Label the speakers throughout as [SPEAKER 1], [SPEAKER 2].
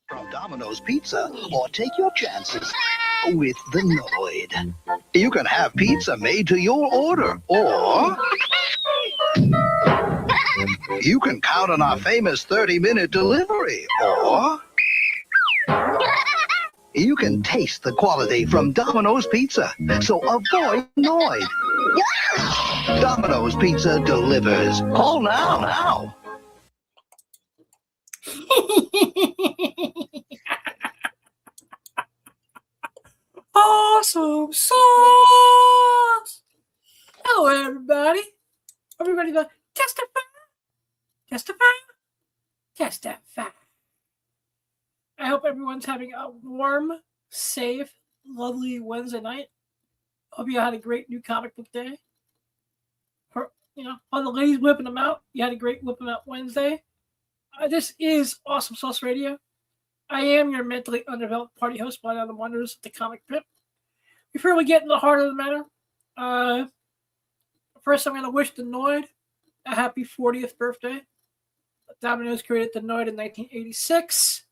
[SPEAKER 1] From Domino's Pizza, or take your chances with the Noid. You can have pizza made to your order, or you can count on our famous 30-minute delivery, or you can taste the quality from Domino's Pizza, so avoid Noid. Domino's Pizza delivers. Call now.
[SPEAKER 2] Awesome sauce! Hello, everybody. Everybody go, testify. I hope everyone's having a warm, safe, lovely Wednesday night. Hope you had a great new comic book day. All the ladies whipping them out. You had a great whipping out Wednesday. This is Awesome Sauce Radio. I am your mentally undeveloped party host, Blind Adam Wonders at the Comic Pip. Before we get in the heart of the matter, first I'm going to wish the Noid a happy 40th birthday. Domino's created the Noid in 1986.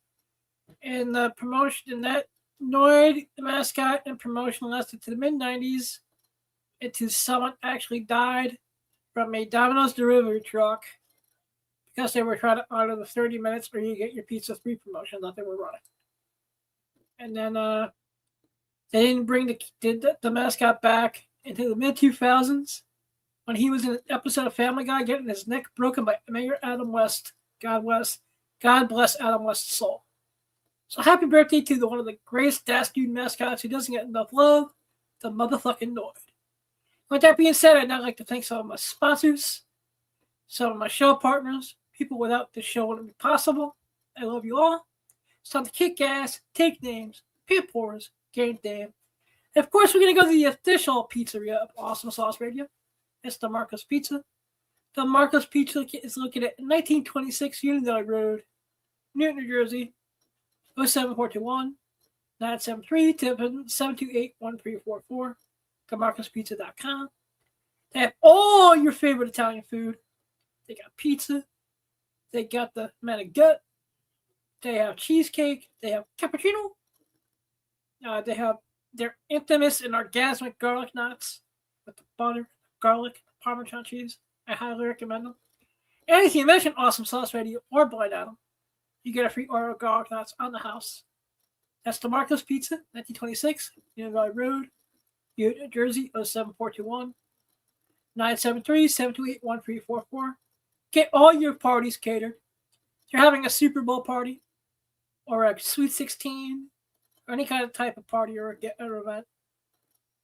[SPEAKER 2] And the promotion in that Noid, the mascot and promotion lasted to the mid-90s until someone actually died from a Domino's delivery truck because they were trying to honor the 30 minutes or you get your pizza free promotion that they were running. And then they didn't bring the mascot back until the mid-2000s when he was in an episode of Family Guy getting his neck broken by Mayor Adam West. God bless Adam West's soul. So happy birthday to one of the greatest dude mascots who doesn't get enough love, the motherfucking Noid. With that being said, I'd now like to thank some of my sponsors, some of my show partners, people without this show wouldn't be possible. I love you all. It's time to kick ass, take names, pit pours, game day. And of course, we're going to go to the official pizzeria of Awesome Sauce Radio. It's the Marcos Pizza. The Marcos Pizza is located at 1926 Unionville Road, Newton, New Jersey, 07421 973 728 1344. GoMarcosPizza.com. They have all your favorite Italian food. They got pizza. They got the manigut. They have cheesecake. They have cappuccino. They're infamous and orgasmic garlic knots with the butter, garlic, Parmesan cheese. I highly recommend them. And if you mention Awesome Sauce Radio or Blind Adam, you get a free order of garlic knots on the house. That's the Marcos Pizza, 1926, Union Valley Road, New Jersey, 07421 973 728 1344. Get all your parties catered. If you're having a Super Bowl party or a Sweet 16 or any kind of type of party or event,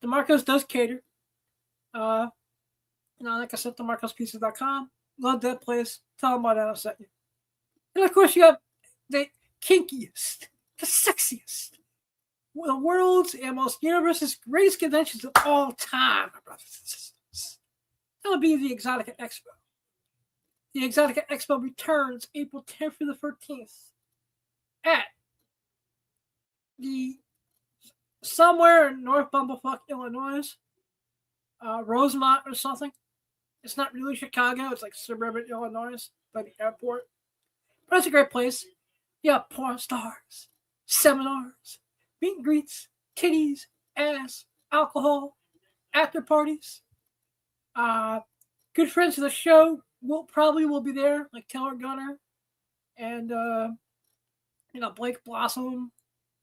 [SPEAKER 2] the Marcos does cater. Like I said, the MarcosPieces.com. Love that place. Tell them about that. I'll set you. And of course, you have the kinkiest, the sexiest, the world's and most universe's greatest conventions of all time, my brothers and sisters. That'll be the Exotica Expo. The Exotica Expo returns April 10th through the 13th at the somewhere in North Bumblefuck, Illinois, Rosemont or something. It's not really Chicago. It's like suburban Illinois by the airport. But it's a great place. You have porn stars, seminars, meet and greets, titties, ass, alcohol, after parties. Good friends of the show will be there, like Taylor Gunner and Blake Blossom,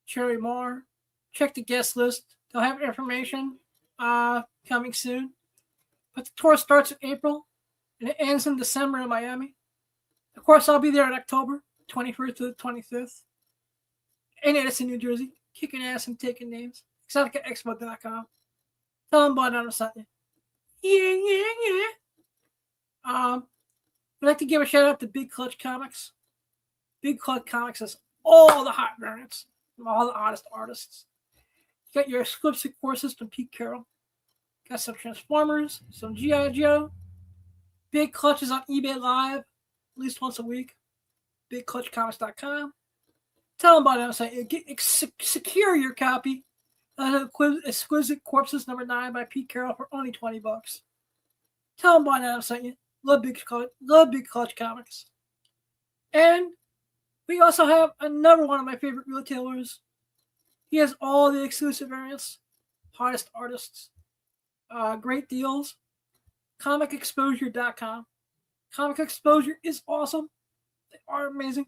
[SPEAKER 2] Cherry Moore. Check the guest list. They'll have information coming soon. But the tour starts in April and it ends in December in Miami. Of course, I'll be there in October, 21st to the 25th. In Edison, New Jersey. Kicking ass and taking names. ExoticaExpo.com. Tell them about it on a Sunday. Yeah. I'd like to give a shout out to Big Clutch Comics. Big Clutch Comics has all the hot variants from all the hottest artists. You got your exclusive courses from Pete Carroll. Got some Transformers, some G.I. Joe. Big Clutch is on eBay Live at least once a week. BigClutchComics.com. Tell them about it. Secure your copy of Exquisite Corpses number 9 by Pete Carroll for only $20. Tell them about it. Love Big Clutch Comics. And we also have another one of my favorite retailers. He has all the exclusive variants, hottest artists, great deals. ComicExposure.com. Comic Exposure is awesome. They are amazing.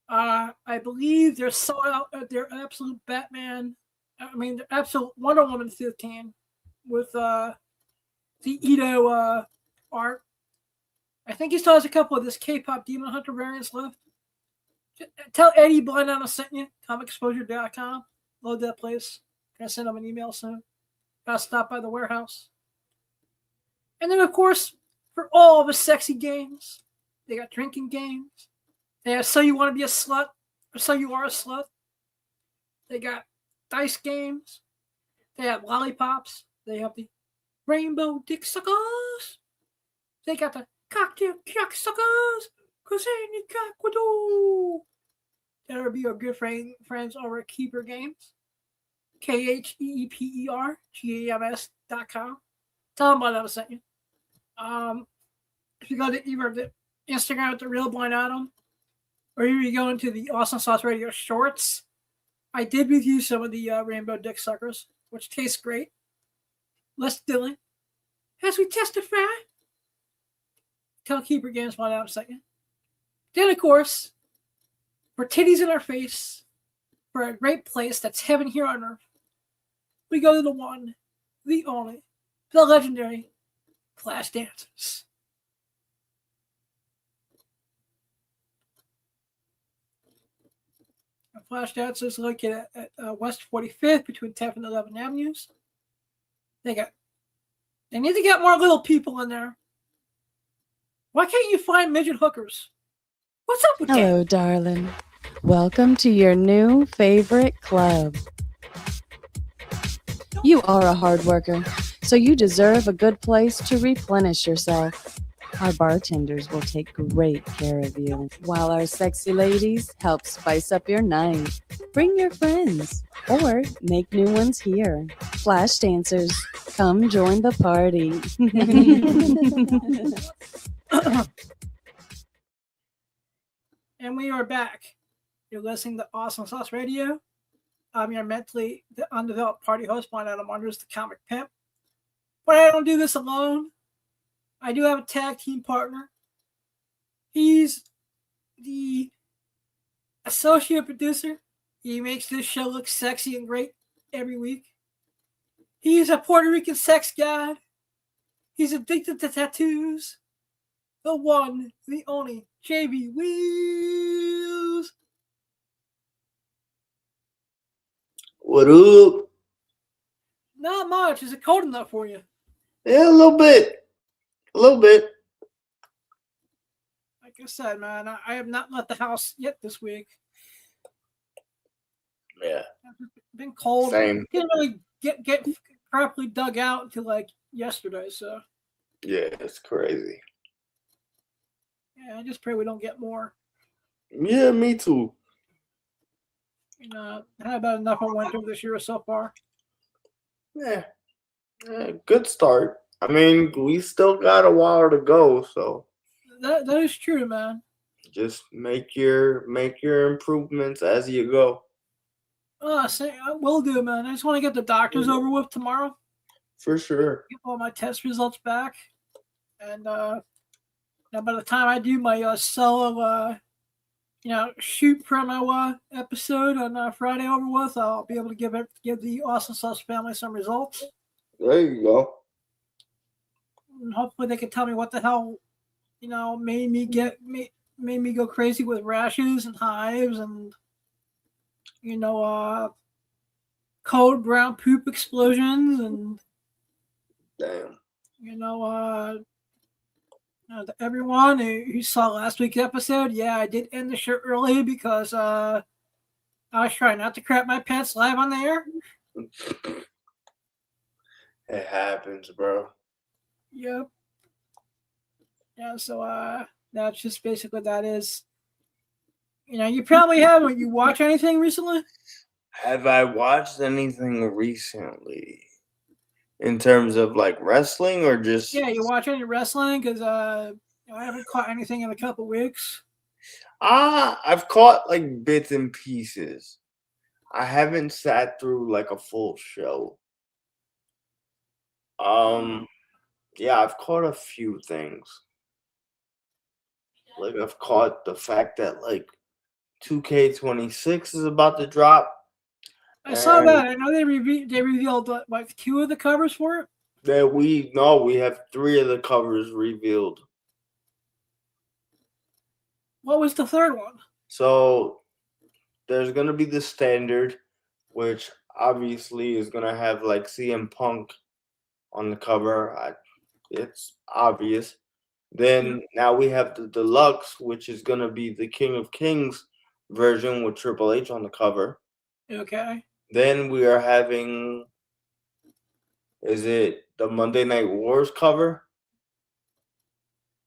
[SPEAKER 2] I believe they're sold out at their absolute Batman. Their absolute Wonder Woman 15 with the Ito art. I think he still has a couple of this K-pop Demon Hunter variants left. Tell Eddie Blind I sent you. ComicExposure.com. Load that place. Gonna send him an email soon. Gotta stop by the warehouse. And then, of course, for all the sexy games, they got drinking games. They have So You Want to Be a Slut or So You Are a Slut. They got dice games. They have lollipops. They have the rainbow dick suckers. They got the cocktail cock suckers. Cause any cockwadoo. That'll be our good friends over at Keeper Games. KheeperGams.com. Tell them about that I sent you. If you go to either the Instagram at The Real Blind Adam, or you go into the Awesome Sauce Radio shorts, I did review some of the Rainbow Dick Suckers, which taste great. Less Dylan. As we testify, tell Keeper Games about that in a second. Then, of course, for titties in our face, for a great place that's heaven here on earth, we go to the one, the only, the legendary Flash Dancers. Flash Dancers located at West 45th between 10th and 11th Avenues. They need to get more little people in there. Why can't you find midget hookers? What's up with
[SPEAKER 3] Hello, darling. Welcome to your new favorite club. You are a hard worker, so you deserve a good place to replenish yourself. Our bartenders will take great care of you, while our sexy ladies help spice up your night. Bring your friends, or make new ones here. Flash dancers, come join the party.
[SPEAKER 2] And we are back. You're listening to Awesome Sauce Radio. I'm your mentally undeveloped party host, Blind Adam Wonders, the comic pimp. But I don't do this alone. I do have a tag team partner. He's the associate producer. He makes this show look sexy and great every week. He's a Puerto Rican sex god. He's addicted to tattoos. The one, the only, J.V. Wheels.
[SPEAKER 4] What up?
[SPEAKER 2] Not much. Is it cold enough for you?
[SPEAKER 4] Yeah, a little bit. A little bit.
[SPEAKER 2] Like I said, man, I have not left the house yet this week.
[SPEAKER 4] Yeah.
[SPEAKER 2] It's been cold.
[SPEAKER 4] Same.
[SPEAKER 2] Didn't really get properly dug out until like yesterday, so.
[SPEAKER 4] Yeah, it's crazy.
[SPEAKER 2] Yeah, I just pray we don't get more.
[SPEAKER 4] Yeah, me too.
[SPEAKER 2] Had about enough of winter this year so far.
[SPEAKER 4] Yeah. Good start. I mean, we still got a while to go, so
[SPEAKER 2] That is true, man.
[SPEAKER 4] just make your improvements as you go.
[SPEAKER 2] I will do, man. I just want to get the doctors over with tomorrow.
[SPEAKER 4] For sure.
[SPEAKER 2] Get all my test results back, and by the time I do my solo, shoot promo episode on Friday over with, I'll be able to give the Awesome Sauce family some results.
[SPEAKER 4] There you go.
[SPEAKER 2] And hopefully they can tell me what the hell, made me go crazy with rashes and hives and, cold brown poop explosions and,
[SPEAKER 4] Damn.
[SPEAKER 2] everyone who saw last week's episode, yeah, I did end the show early because I was trying not to crap my pants live on the air.
[SPEAKER 4] It happens, bro.
[SPEAKER 2] Yep. Yeah, so that's just basically what that is. You probably haven't. You watch anything recently?
[SPEAKER 4] Have I watched anything recently? In terms of like wrestling or just
[SPEAKER 2] Yeah, you watch any wrestling? Because I haven't caught anything in a couple weeks.
[SPEAKER 4] I've caught like bits and pieces. I haven't sat through like a full show. Yeah, I've caught a few things. Like I've caught the fact that like 2K26 is about to drop.
[SPEAKER 2] I saw that. I know they revealed like 2 of the covers for it.
[SPEAKER 4] That we have 3 of the covers revealed.
[SPEAKER 2] What was the third one?
[SPEAKER 4] So there's gonna be the standard, which obviously is gonna have like CM Punk on the cover. It's obvious. Then now we have the deluxe, which is gonna be the King of Kings version with Triple H on the cover.
[SPEAKER 2] Okay.
[SPEAKER 4] Then we are having, is it the Monday Night Wars cover?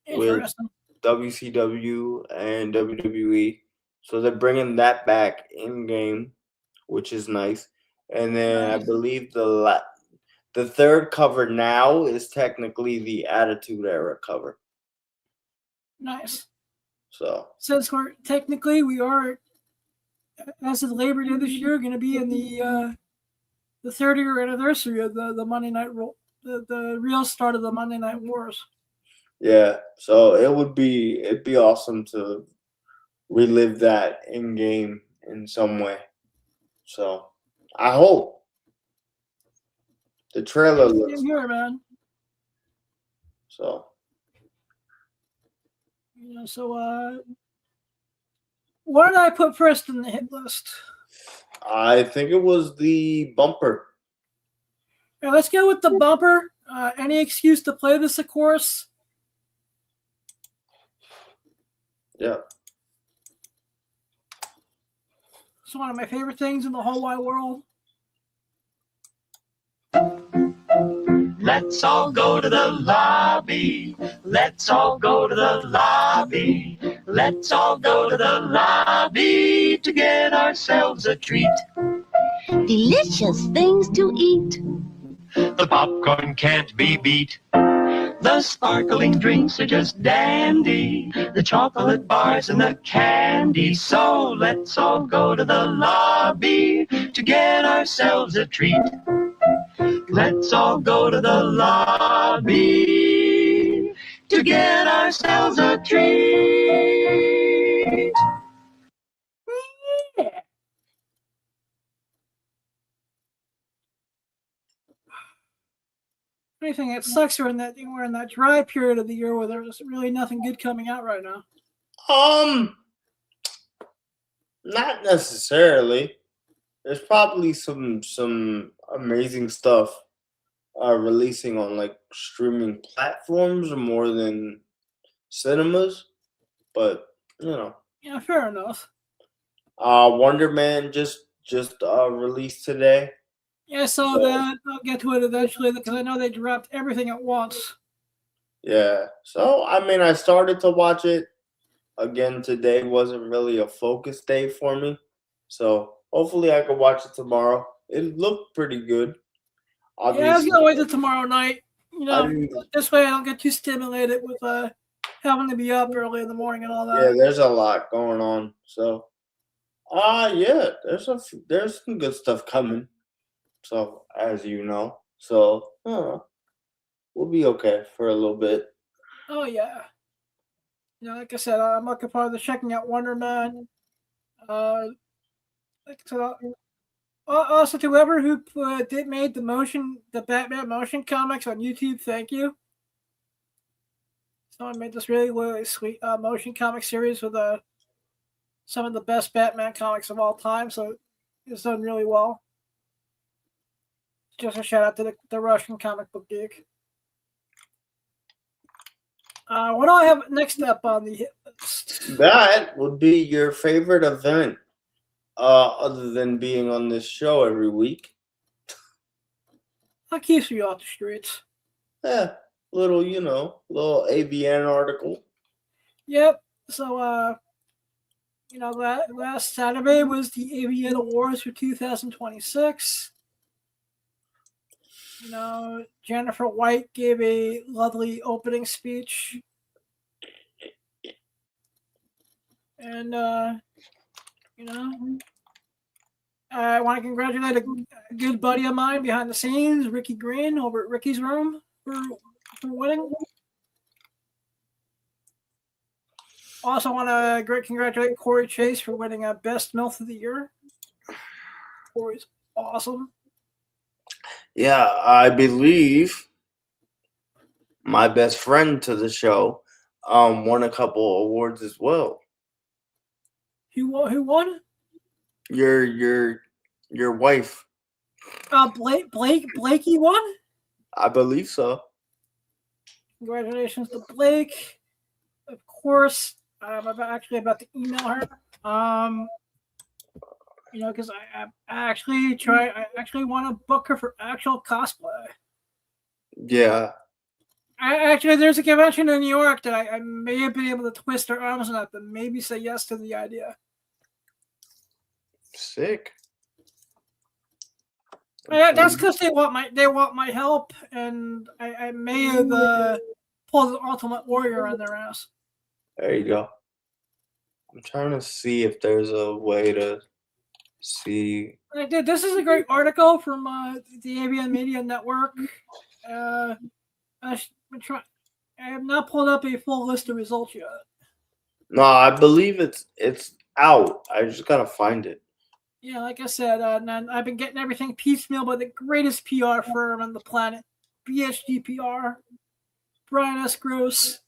[SPEAKER 2] Interesting.
[SPEAKER 4] With WCW and WWE. So they're bringing that back in game, which is nice. And then I believe the third cover now is technically the Attitude Era cover.
[SPEAKER 2] Nice.
[SPEAKER 4] So
[SPEAKER 2] since we are as of Labor Day this year going to be in the 30-year anniversary of the Monday Night the real start of the Monday Night Wars.
[SPEAKER 4] Yeah, so it'd be awesome to relive that in game in some way. So I hope the trailer looks
[SPEAKER 2] here, man.
[SPEAKER 4] So
[SPEAKER 2] what did I put first in the hit list?
[SPEAKER 4] I think it was the bumper.
[SPEAKER 2] Yeah, let's go with the bumper. Any excuse to play this, of course.
[SPEAKER 4] Yeah.
[SPEAKER 2] It's one of my favorite things in the whole wide world.
[SPEAKER 5] Let's all go to the lobby. Let's all go to the lobby. Let's all go to the lobby to get ourselves a treat.
[SPEAKER 6] Delicious things to eat.
[SPEAKER 5] The popcorn can't be beat. The sparkling drinks are just dandy. The chocolate bars and the candy. So let's all go to the lobby to get ourselves a treat. Let's all go to the lobby to get ourselves a treat.
[SPEAKER 2] Yeah. Anything that sucks we're in that dry period of the year where there's really nothing good coming out right now.
[SPEAKER 4] Not necessarily. There's probably some amazing stuff releasing on like streaming platforms more than cinemas, but
[SPEAKER 2] Yeah, fair enough.
[SPEAKER 4] Wonder Man just released today.
[SPEAKER 2] Yeah, I saw that. I'll get to it eventually because I know they dropped everything at once.
[SPEAKER 4] Yeah, so I mean, I started to watch it again today. Wasn't really a focus day for me, so hopefully I can watch it tomorrow. It looked pretty good. Obviously,
[SPEAKER 2] yeah, I was gonna wait till tomorrow night. This way I don't get too stimulated with having to be up early in the morning and all that.
[SPEAKER 4] Yeah, there's a lot going on. So, yeah, there's some good stuff coming. So, as you know, so we'll be okay for a little bit.
[SPEAKER 2] Oh yeah. Like I said, I'm looking forward to checking out Wonder Man. Like I said, also to whoever who made the Batman motion comics on YouTube, thank you. Someone made this really, really sweet motion comic series with some of the best Batman comics of all time. So it's done really well. Just a shout out to the Russian comic book geek. What do I have next up on the hit list?
[SPEAKER 4] That would be your favorite event, other than being on this show every week.
[SPEAKER 2] That keeps me off the streets.
[SPEAKER 4] Yeah, little AVN article.
[SPEAKER 2] Yep. So, last Saturday was the AVN Awards for 2026. Jennifer White gave a lovely opening speech. And I want to congratulate a good buddy of mine behind the scenes, Ricky Green, over at Ricky's Room for winning. Also want to congratulate Corey Chase for winning Best MILF of the Year. Corey's awesome.
[SPEAKER 4] Yeah, I believe my best friend to the show won a couple awards as well.
[SPEAKER 2] Who won?
[SPEAKER 4] Your wife.
[SPEAKER 2] Blakey won?
[SPEAKER 4] I believe so.
[SPEAKER 2] Congratulations to Blake. Of course, I'm about to email her. Because I actually want to book her for actual cosplay.
[SPEAKER 4] Yeah.
[SPEAKER 2] There's a convention in New York that I may have been able to twist her arms enough to maybe say yes to the idea.
[SPEAKER 4] Sick.
[SPEAKER 2] That's because they want my help, and I may have pulled an Ultimate Warrior on their ass.
[SPEAKER 4] There you go. I'm trying to see if there's a way to see.
[SPEAKER 2] This is a great article from the AVN Media Network. I have not pulled up a full list of results yet.
[SPEAKER 4] No, I believe it's out. I just gotta find it.
[SPEAKER 2] Yeah, like I said, I've been getting everything piecemeal by the greatest PR firm on the planet, BSGPR. Brian S. Gross,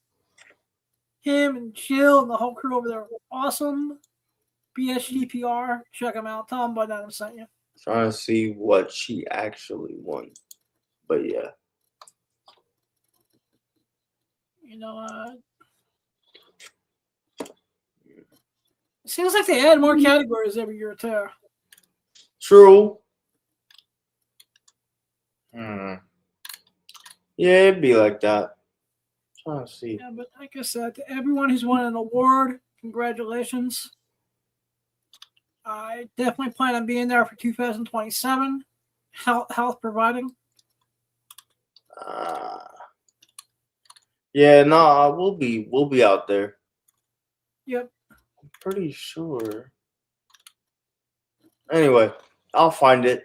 [SPEAKER 2] him and Jill and the whole crew over there are awesome. BSGPR, check them out. Tell them about that I'm sent you.
[SPEAKER 4] Trying to see what she actually won, but yeah.
[SPEAKER 2] It seems like they add more categories every year too.
[SPEAKER 4] True. Yeah, it'd be like that. Trying to see.
[SPEAKER 2] Yeah, but like I said, to everyone who's won an award, congratulations. I definitely plan on being there for 2027, health providing.
[SPEAKER 4] Yeah, no, we'll be out there.
[SPEAKER 2] Yep.
[SPEAKER 4] I'm pretty sure. Anyway, I'll find it.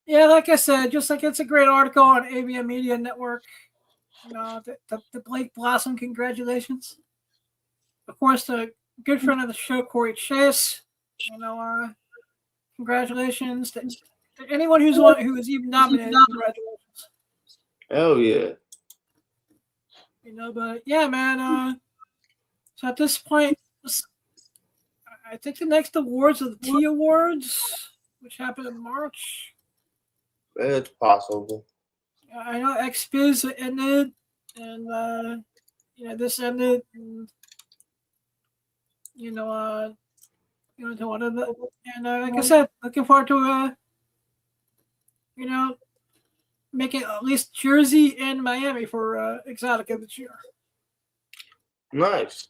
[SPEAKER 2] Yeah, like I said, just like it's a great article on AVN Media Network. The Blake Blossom, congratulations. Of course, the good friend of the show, Corey Chase. Congratulations to anyone who was even nominated. Congratulations.
[SPEAKER 4] Hell yeah.
[SPEAKER 2] But yeah, man. So at this point, I think the next awards are the T Awards, which happen in March.
[SPEAKER 4] It's possible.
[SPEAKER 2] I know XBiz ended, and this ended, and to one of the, and like I said, looking forward to making at least Jersey and Miami for Exotica this year.
[SPEAKER 4] Nice.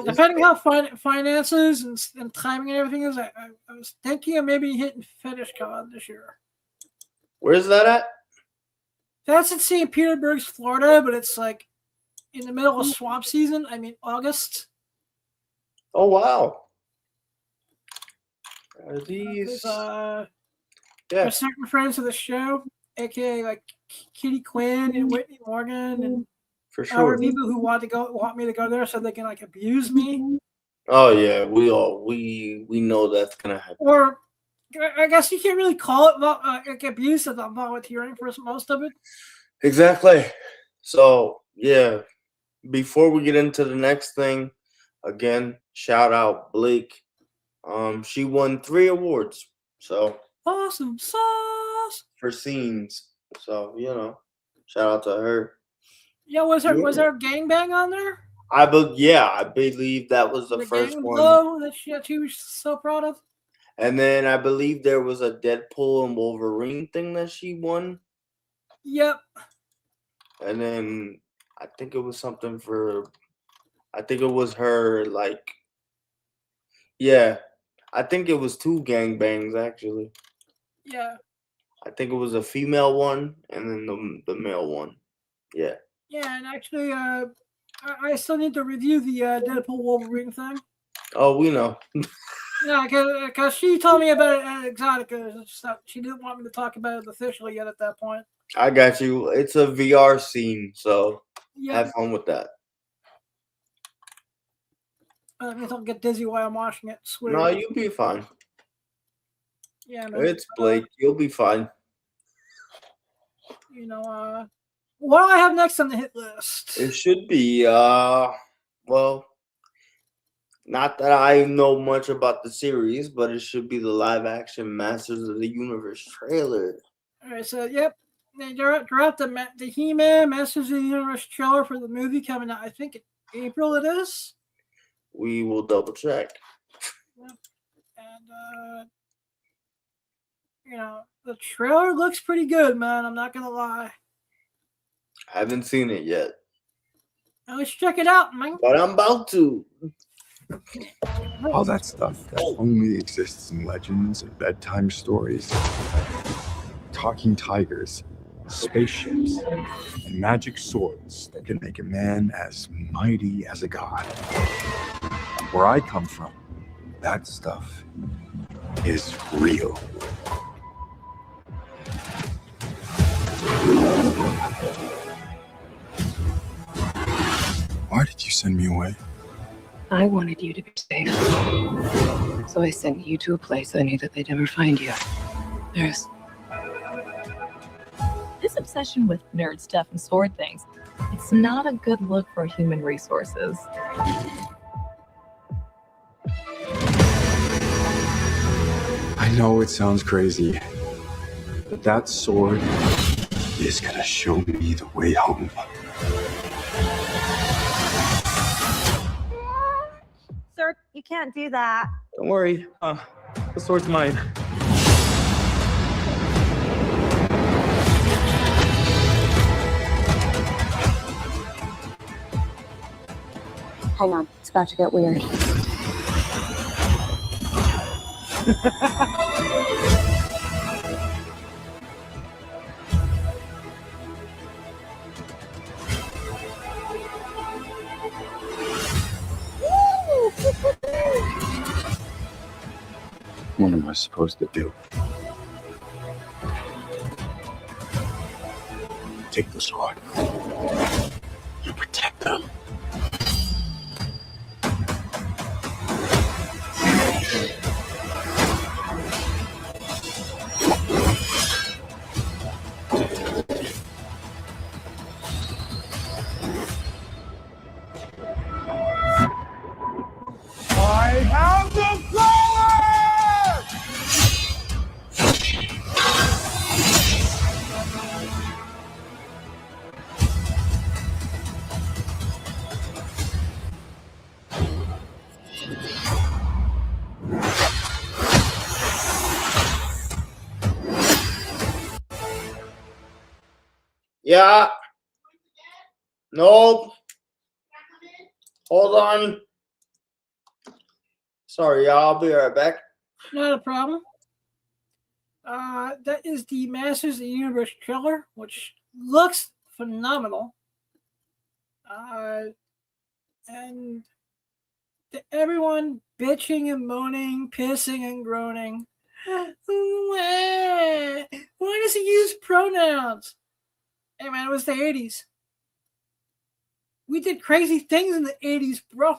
[SPEAKER 2] Depending how finances and timing and everything is, I was thinking of maybe hitting Fetish Con this year.
[SPEAKER 4] Where's that at?
[SPEAKER 2] That's in St. Petersburg, Florida, but it's like in the middle of swamp season. I mean, August.
[SPEAKER 4] Oh, wow. Are these?
[SPEAKER 2] They're certain friends of the show, aka like Kitty Quinn and Whitney Morgan, and
[SPEAKER 4] for sure
[SPEAKER 2] people who want me to go there so they can like abuse me.
[SPEAKER 4] Oh yeah, we know that's gonna happen.
[SPEAKER 2] Or I guess you can't really call it like abuse if I'm volunteering for most of it.
[SPEAKER 4] Exactly. So yeah, before we get into the next thing, again, shout out Blake. She won 3 awards. So
[SPEAKER 2] awesome sauce
[SPEAKER 4] for scenes. So shout out to her.
[SPEAKER 2] Yeah, was there a gangbang on there?
[SPEAKER 4] I believe that was the first one.
[SPEAKER 2] That she was so proud of.
[SPEAKER 4] And then I believe there was a Deadpool and Wolverine thing that she won.
[SPEAKER 2] Yep.
[SPEAKER 4] And then I think it was something for. I think it was her like. Yeah, I think it was 2 gangbangs actually.
[SPEAKER 2] Yeah.
[SPEAKER 4] I think it was a female one and then the male one. Yeah.
[SPEAKER 2] Yeah, and actually, I still need to review the Deadpool Wolverine thing.
[SPEAKER 4] Oh, we know.
[SPEAKER 2] Yeah, because she told me about it at Exotica. It's just that she didn't want me to talk about it officially yet at that point.
[SPEAKER 4] I got you. It's a VR scene, so
[SPEAKER 2] Yeah,
[SPEAKER 4] have fun with that.
[SPEAKER 2] I mean, don't get dizzy while I'm watching it. Swear.
[SPEAKER 4] No, you'll be fine.
[SPEAKER 2] Yeah, man.
[SPEAKER 4] It's Blake. You'll be fine.
[SPEAKER 2] You know, what do I have next on the hit list?
[SPEAKER 4] It should be, well, not that I know much about the series, but it should be the live action Masters of the Universe trailer.
[SPEAKER 2] All right, so yep, they dropped the He-Man Masters of the Universe trailer for the movie coming out. I think in April it is.
[SPEAKER 4] We will double check.
[SPEAKER 2] Yep. And you know, the trailer looks pretty good, man. I'm not gonna lie.
[SPEAKER 4] I haven't seen it yet,
[SPEAKER 2] Now let's check it out, man.
[SPEAKER 4] but I'm about to.
[SPEAKER 7] All that stuff that only exists in legends and bedtime stories. Talking tigers, spaceships, and magic swords that can make a man as mighty as a god. Where I come from, that stuff is real. Why did you send me away?
[SPEAKER 8] I wanted you to be safe. So I sent you to a place I knew that they'd never find you. There's
[SPEAKER 9] This obsession with nerd stuff and sword things, it's not a good look for human resources.
[SPEAKER 7] I know it sounds crazy, but that sword is gonna show me the way home.
[SPEAKER 10] Sir, you can't do that.
[SPEAKER 11] Don't worry. The sword's mine.
[SPEAKER 10] Hang on, it's about to get weird.
[SPEAKER 7] What am I supposed to do? Take the sword. You protect them. I have the power!
[SPEAKER 4] Yeah. Nope. Hold on. Sorry, y'all. I'll be right back.
[SPEAKER 2] Not a problem. That is the Masters of the Universe trailer, which looks phenomenal. And to everyone bitching and moaning, pissing and groaning. Why does he use pronouns? Hey man, it was the 80s. We did crazy things in the 80s, bro.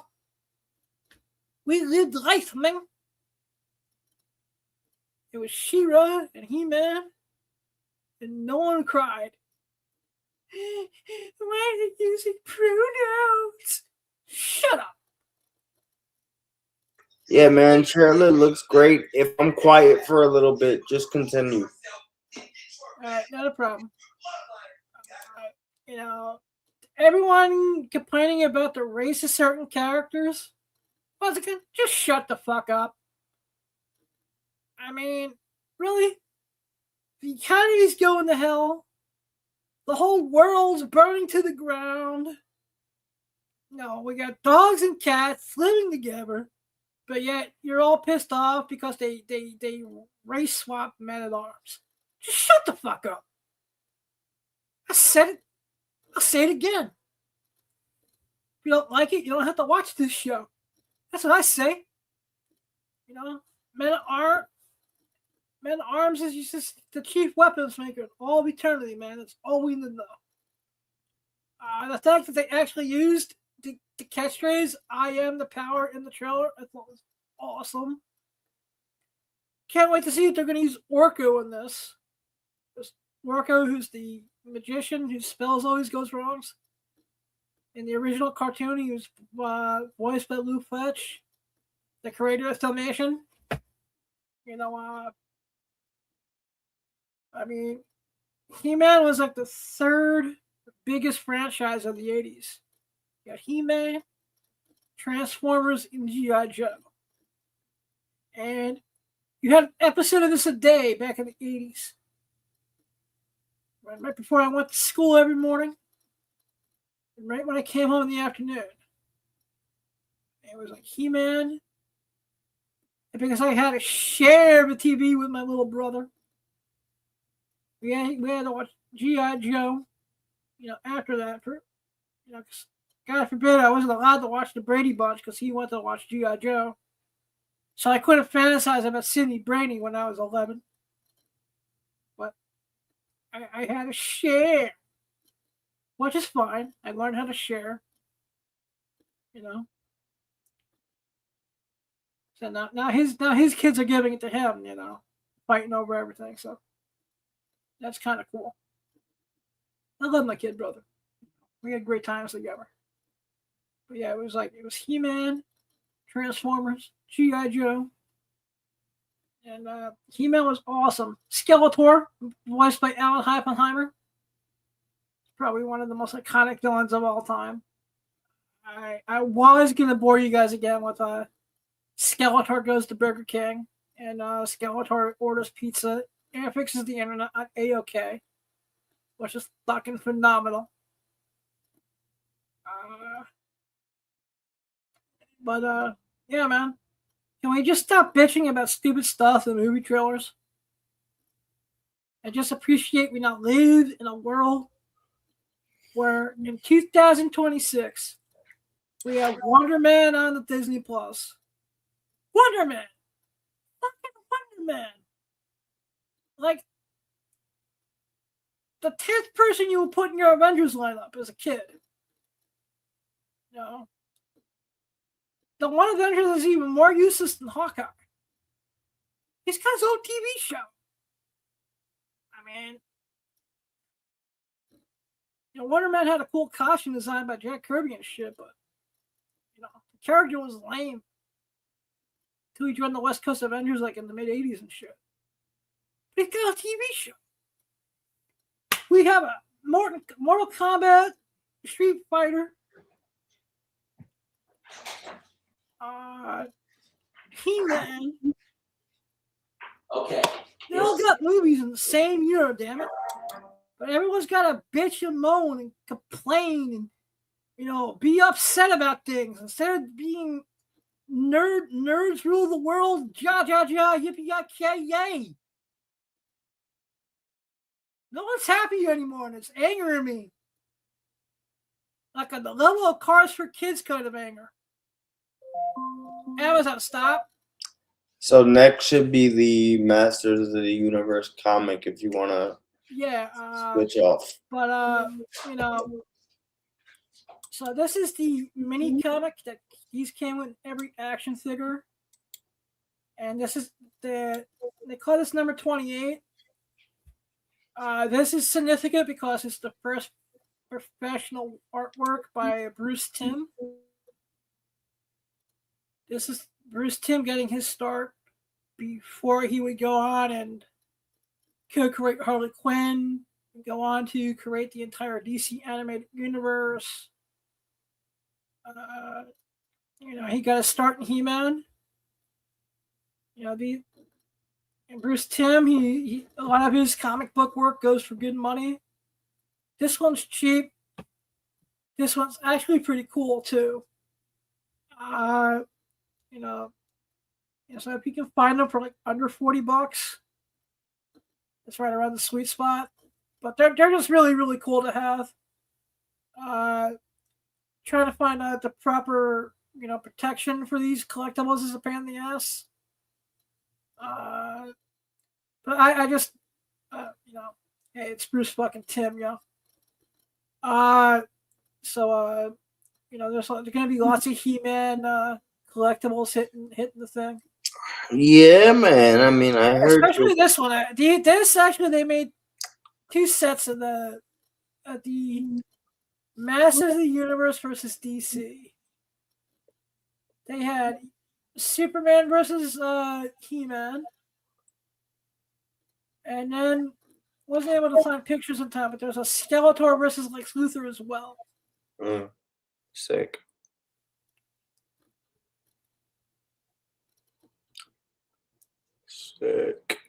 [SPEAKER 2] We lived life, man. It was She-Ra and He-Man, and no one cried. Why are they using pronouns? Shut up.
[SPEAKER 4] Yeah, man, trailer looks great. If I'm quiet for a little bit, just continue.
[SPEAKER 2] Alright, not a problem. You know, everyone complaining about the race of certain characters, once again, just shut the fuck up. I mean, really? The economy's going to hell. The whole world's burning to the ground. No, we got dogs and cats living together, but yet you're all pissed off because they race swap men at arms. Just shut the fuck up. I said it. I'll say it again. you don't like it, you don't have to watch this show. That's what I say. You know, Men at Arms is just the chief weapons maker all of eternity, man. That's all we need to know. The fact that they actually used the catchphrase "I am the power" in the trailer, I thought was awesome. Can't wait to see if they're going to use Orko in this. Orko, who's the magician whose spells always goes wrong. In the original cartoon, he was voiced by Lou Fletch, the creator of Filmation. You know, I mean, He-Man was like the third biggest franchise of the 80s. You got He-Man, Transformers, and G.I. Joe. And you had an episode of this a day back in the 80s. Right before I went to school every morning. And right when I came home in the afternoon. It was like He-Man. And because I had to share the TV with my little brother. We had to watch G.I. Joe, you know, after that. For, you know, God forbid I wasn't allowed to watch the Brady Bunch because he wanted to watch G.I. Joe. So I couldn't fantasize about Sidney Brady when I was 11. But I had to share, which is fine. I learned how to share, you know. So now his kids are giving it to him, you know, fighting over everything. So that's kind of cool. I love my kid brother. We had great times together. But yeah, it was He-Man, Transformers, G.I. Joe, and He-Man was awesome. Skeletor, voiced by Alan Heipenheimer, probably one of the most iconic villains of all time. I was gonna bore you guys again with Skeletor goes to Burger King and Skeletor orders pizza and fixes the internet on A-OK, which is fucking phenomenal. But yeah, man. Can we just stop bitching about stupid stuff in movie trailers? And just appreciate we now live in a world where in 2026 we have Wonder Man on the Disney Plus. Wonder Man! Fucking Wonder Man! Like, the 10th person you would put in your Avengers lineup as a kid. You know? The one Avenger is even more useless than Hawkeye. He's got his own TV show. I mean, you know, Wonder Man had a cool costume designed by Jack Kirby and shit, but, you know, the character was lame. Until he joined the West Coast Avengers like in the mid-'80s and shit. But he's got a TV show. We have a Mortal Kombat, Street Fighter, He-Man.
[SPEAKER 12] Okay.
[SPEAKER 2] They all got movies in the same year, damn it. But everyone's got to bitch and moan and complain and, you know, be upset about things instead of being nerds rule the world, ja, ja, ja, yippee, yay. No one's happy anymore, and it's angering me. Like on the level of Cars for Kids kind of anger. Amazon, stop.
[SPEAKER 4] So next should be the Masters of the Universe comic if you want to switch off.
[SPEAKER 2] But, you know, so this is the mini comic that these came with every action figure. And this is they call this number 28. This is significant because it's the first professional artwork by Bruce Timm. This is Bruce Timm getting his start before he would go on and co-create Harley Quinn, and go on to create the entire DC animated universe. You know, he got a start in He-Man. You know, and Bruce Timm, he a lot of his comic book work goes for good money. This one's cheap. This one's actually pretty cool too. You know, so if you can find them for like under $40, it's right around the sweet spot. But they're just really, really cool to have. trying to find the proper, protection for these collectibles is a pain in the ass. But I just, hey, it's Bruce fucking Tim, So, there's going to be lots of He-Man collectibles hitting the thing.
[SPEAKER 4] Yeah, man. I mean, I heard
[SPEAKER 2] especially this one. They made 2 sets of the Masters of the Universe versus DC. They had Superman versus He-Man, and then wasn't able to find pictures in time, but there's a Skeletor versus Lex Luthor as well.
[SPEAKER 4] Sick. Sick.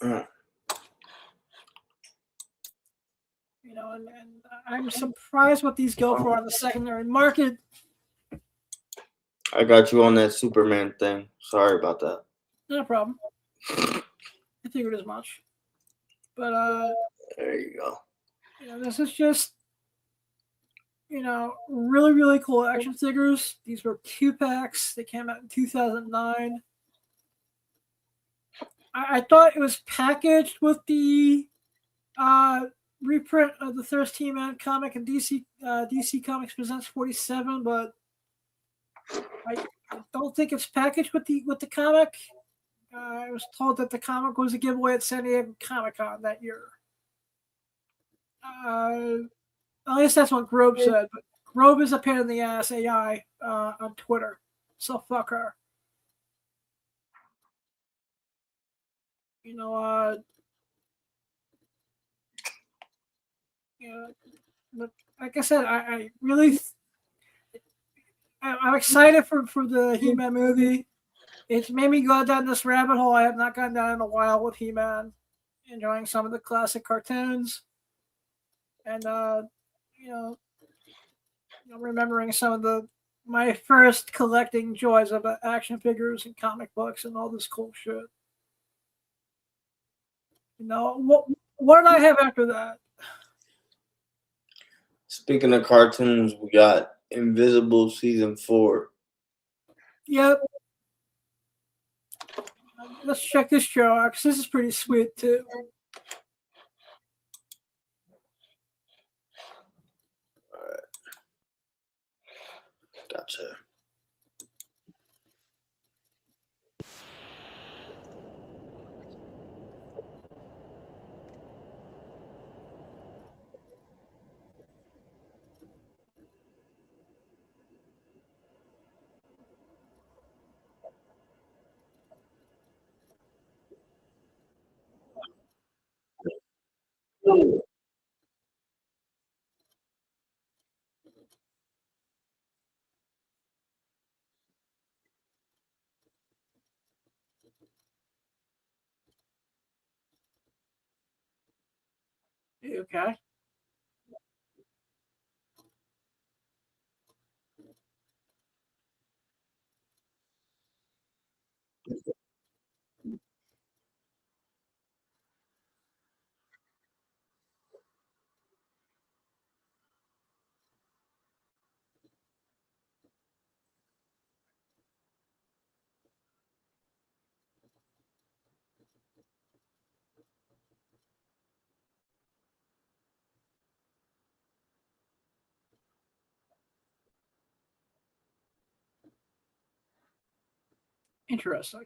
[SPEAKER 2] And I'm surprised what these go for on the secondary market.
[SPEAKER 4] I got you on that Superman thing. Sorry about that.
[SPEAKER 2] No problem. I figured as much. But
[SPEAKER 4] there you go.
[SPEAKER 2] This is just really, really cool action figures. These were 2-packs. They came out in 2009. I thought it was packaged with the reprint of the Thirst He-Man comic and DC Comics Presents 47, but I don't think it's packaged with the comic. I was told that the comic was a giveaway at San Diego Comic-Con that year. At least that's what Grobe said, but Grobe is a pain in the ass AI on Twitter, so fuck her. But like I said, I really, I'm excited for the He-Man movie. It's made me go down this rabbit hole I have not gone down in a while with He-Man, enjoying some of the classic cartoons, and remembering some of my first collecting joys of action figures and comic books and all this cool shit. What did I have after that?
[SPEAKER 4] Speaking of cartoons, we got Invincible season 4.
[SPEAKER 2] Yep. Let's check this show out because this is pretty sweet too.
[SPEAKER 4] All right. Gotcha.
[SPEAKER 2] Okay. Interesting.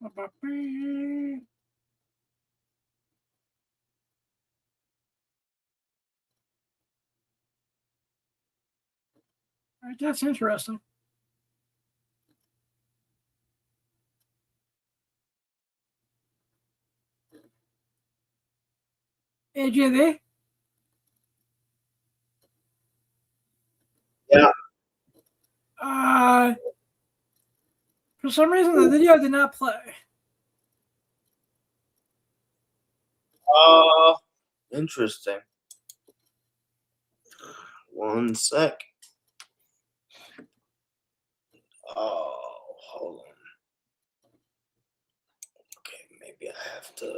[SPEAKER 2] All right, that's interesting. AJV?
[SPEAKER 4] Yeah.
[SPEAKER 2] For some reason, the video did not play.
[SPEAKER 4] Interesting. One sec. Oh, hold on. Okay, maybe I have to.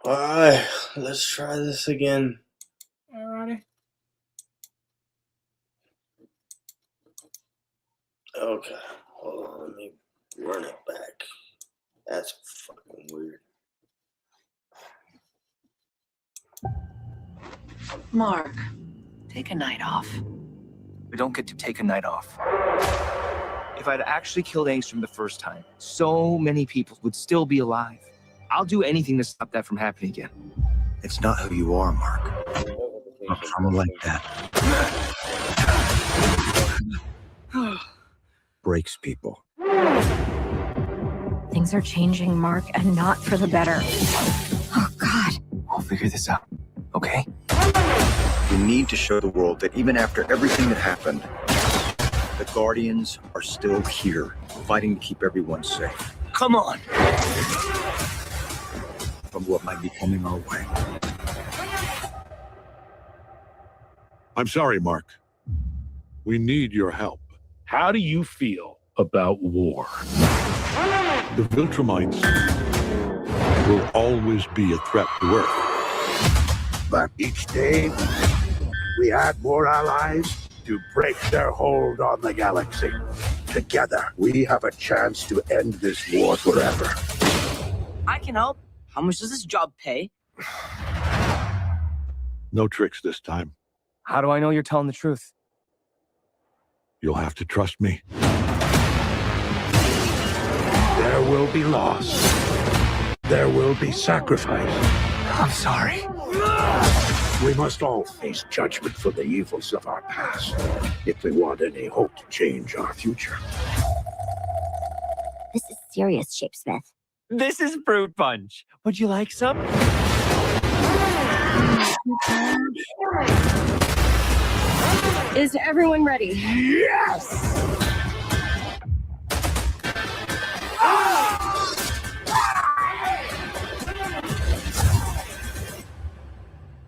[SPEAKER 4] Alright, let's try this again.
[SPEAKER 2] Alrighty.
[SPEAKER 4] Okay, hold on, let me run it back. That's fucking weird.
[SPEAKER 13] Mark, take a night off.
[SPEAKER 14] We don't get to take a night off. If I'd actually killed Angstrom the first time, so many people would still be alive. I'll do anything to stop that from happening again.
[SPEAKER 15] It's not who you are, Mark. Not someone like that. Breaks people.
[SPEAKER 10] Things are changing, Mark, and not for the better. Oh, God.
[SPEAKER 14] We'll figure this out, okay?
[SPEAKER 15] We need to show the world that even after everything that happened, the Guardians are still here, fighting to keep everyone safe.
[SPEAKER 14] Come on!
[SPEAKER 15] From what might be coming our way.
[SPEAKER 16] I'm sorry, Mark. We need your help.
[SPEAKER 17] How do you feel about war?
[SPEAKER 16] The Viltrumites will always be a threat to Earth.
[SPEAKER 18] But each day, we add more allies to break their hold on the galaxy. Together, we have a chance to end this war forever.
[SPEAKER 19] I can help. How much does this job pay?
[SPEAKER 16] No tricks this time.
[SPEAKER 14] How do I know you're telling the truth?
[SPEAKER 16] You'll have to trust me.
[SPEAKER 18] There will be loss. There will be sacrifice.
[SPEAKER 14] I'm sorry.
[SPEAKER 18] We must all face judgment for the evils of our past if we want any hope to change our future.
[SPEAKER 6] This is serious, Shapesmith.
[SPEAKER 14] This is fruit punch. Would you like some?
[SPEAKER 10] Is everyone ready?
[SPEAKER 18] Yes!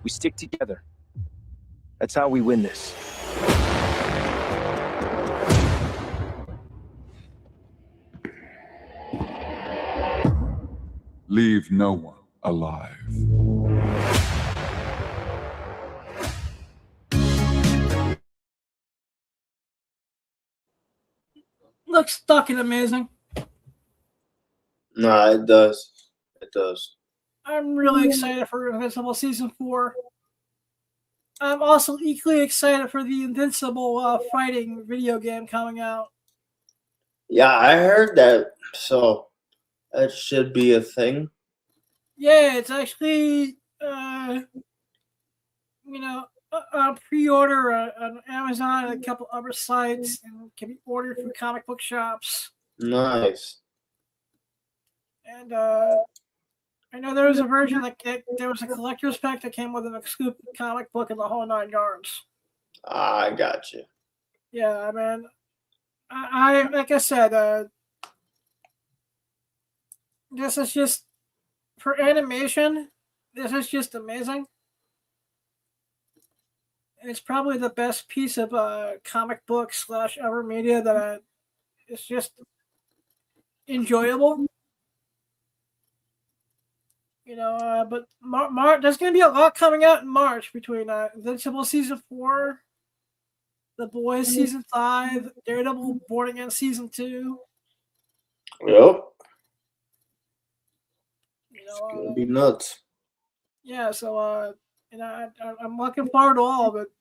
[SPEAKER 14] We stick together. That's how we win this.
[SPEAKER 7] Leave no one alive.
[SPEAKER 2] Looks fucking amazing.
[SPEAKER 4] Nah, it does. It does.
[SPEAKER 2] I'm really excited for Invincible Season 4. I'm also equally excited for the Invincible fighting video game coming out.
[SPEAKER 4] Yeah, I heard that. So that should be a thing.
[SPEAKER 2] Yeah, it's actually, pre-order on Amazon and a couple other sites, and can be ordered from comic book shops.
[SPEAKER 4] Nice.
[SPEAKER 2] And I know there was a version there was a collector's pack that came with an exclusive comic book and the whole 9 yards.
[SPEAKER 4] I got you.
[SPEAKER 2] Yeah, I mean, I like I said, this is just for animation. This is just amazing. And it's probably the best piece of comic book / other media that it's just enjoyable. But there's going to be a lot coming out in March between Invincible Season 4, The Boys Season 5, Daredevil Born Again Season 2.
[SPEAKER 4] Yep. It's going to be nuts.
[SPEAKER 2] Yeah, so I'm looking forward to all of it.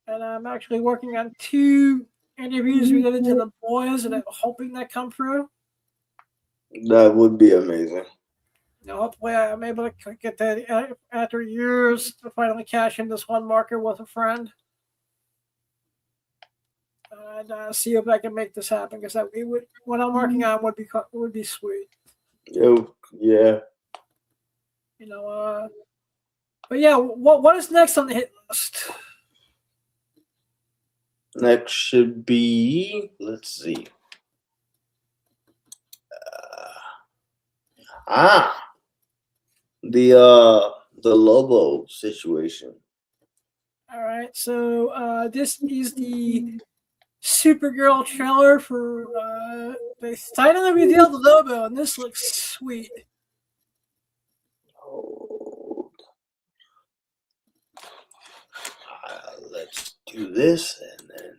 [SPEAKER 2] And I'm actually working on 2 interviews related to The Boys, and I'm hoping that come through.
[SPEAKER 4] That would be amazing.
[SPEAKER 2] Hopefully I'm able to get that after years to finally cash in this one marker with a friend. And see if I can make this happen, because what I'm working on would be sweet.
[SPEAKER 4] Oh, yeah.
[SPEAKER 2] But yeah, what is next on the hit list?
[SPEAKER 4] Next should be, let's see. The Lobo situation.
[SPEAKER 2] All right, so this is the Supergirl trailer for they finally revealed the Lobo, and this looks sweet.
[SPEAKER 4] Let's do this, and then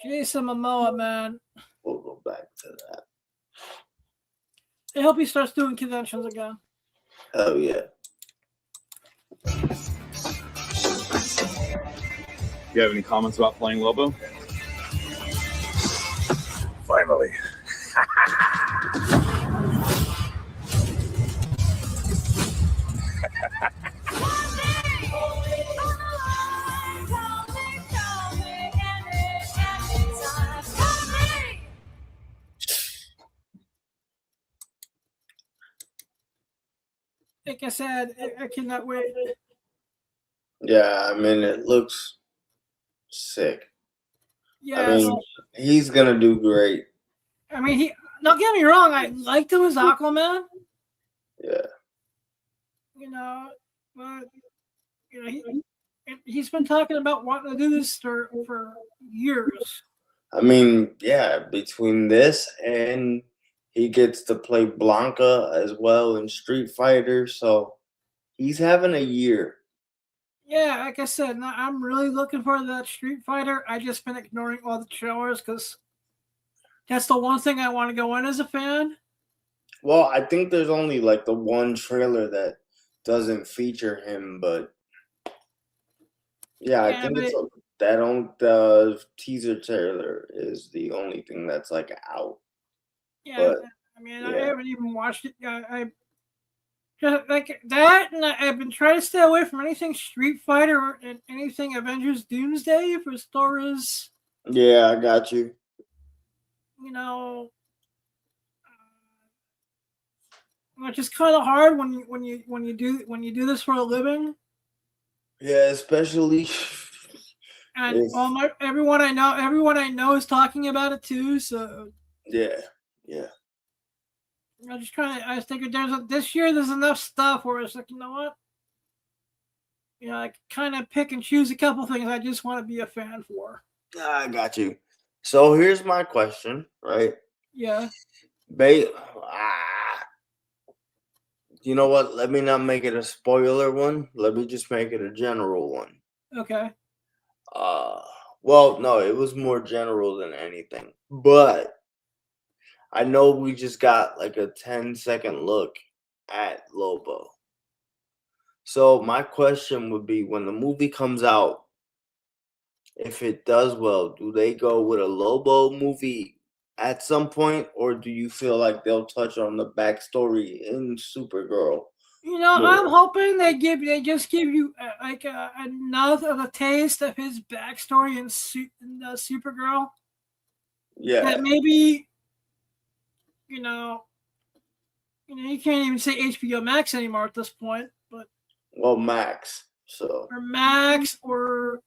[SPEAKER 2] Jason Momoa, man.
[SPEAKER 4] we'll go back to that.
[SPEAKER 2] I hope he starts doing conventions again.
[SPEAKER 4] Oh yeah.
[SPEAKER 20] You have any comments about playing Lobo?
[SPEAKER 18] Finally.
[SPEAKER 2] Like I said, I cannot wait.
[SPEAKER 4] Yeah, I mean, it looks sick.
[SPEAKER 2] Yeah,
[SPEAKER 4] I mean, he's gonna do great.
[SPEAKER 2] I mean, don't get me wrong, I liked him as Aquaman.
[SPEAKER 4] Yeah.
[SPEAKER 2] You know, but he's been talking about wanting to do this for years.
[SPEAKER 4] I mean, yeah, between this and he gets to play Blanca as well in Street Fighter, so he's having a year.
[SPEAKER 2] Yeah, like I said, I'm really looking forward to that Street Fighter. I just been ignoring all the trailers because that's the one thing I want to go in as a fan.
[SPEAKER 4] Well, I think there's only like the one trailer that doesn't feature him, but yeah, I think it's the teaser trailer is the only thing that's like out.
[SPEAKER 2] Yeah,
[SPEAKER 4] But,
[SPEAKER 2] I mean, I haven't even watched it. I like that, and I've been trying to stay away from anything Street Fighter and anything Avengers Doomsday for stories.
[SPEAKER 4] Yeah, I got you.
[SPEAKER 2] You know, which is kind of hard when you do this for a living.
[SPEAKER 4] Yeah, especially.
[SPEAKER 2] And everyone I know is talking about it too. So
[SPEAKER 4] yeah.
[SPEAKER 2] I'm just trying. I think this year there's enough stuff where it's like, you know what, I kind of pick and choose a couple things I just want to be a fan for.
[SPEAKER 4] I got you. So here's my question, right?
[SPEAKER 2] Yeah.
[SPEAKER 4] You know what? Let me not make it a spoiler one. Let me just make it a general one.
[SPEAKER 2] Okay.
[SPEAKER 4] Well, no, it was more general than anything. But I know we just got like a 10-second look at Lobo. So my question would be, when the movie comes out, if it does well, do they go with a Lobo movie at some point, or do you feel like they'll touch on the backstory in Supergirl?
[SPEAKER 2] I'm hoping they just give you enough of a taste of his backstory in Supergirl.
[SPEAKER 4] Yeah.
[SPEAKER 2] That maybe, you can't even say HBO Max anymore at this point, but
[SPEAKER 4] Max. So.
[SPEAKER 2] Or Max, or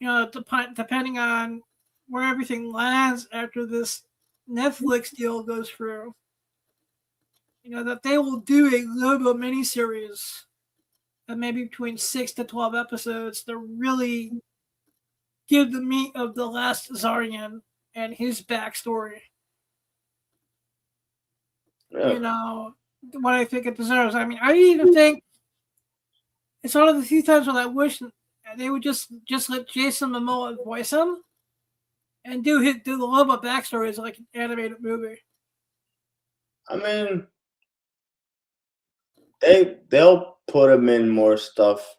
[SPEAKER 2] depending on where everything lands after this Netflix deal goes through. That they will do a Lobo miniseries of maybe between 6 to 12 episodes to really give the meat of the last Zarian and his backstory.
[SPEAKER 4] Yeah.
[SPEAKER 2] What I think it deserves. I mean, I even think it's one of the few times when I wish they would just let Jason Momoa voice him and do the Lobo backstory as like an animated movie.
[SPEAKER 4] I mean, they'll put him in more stuff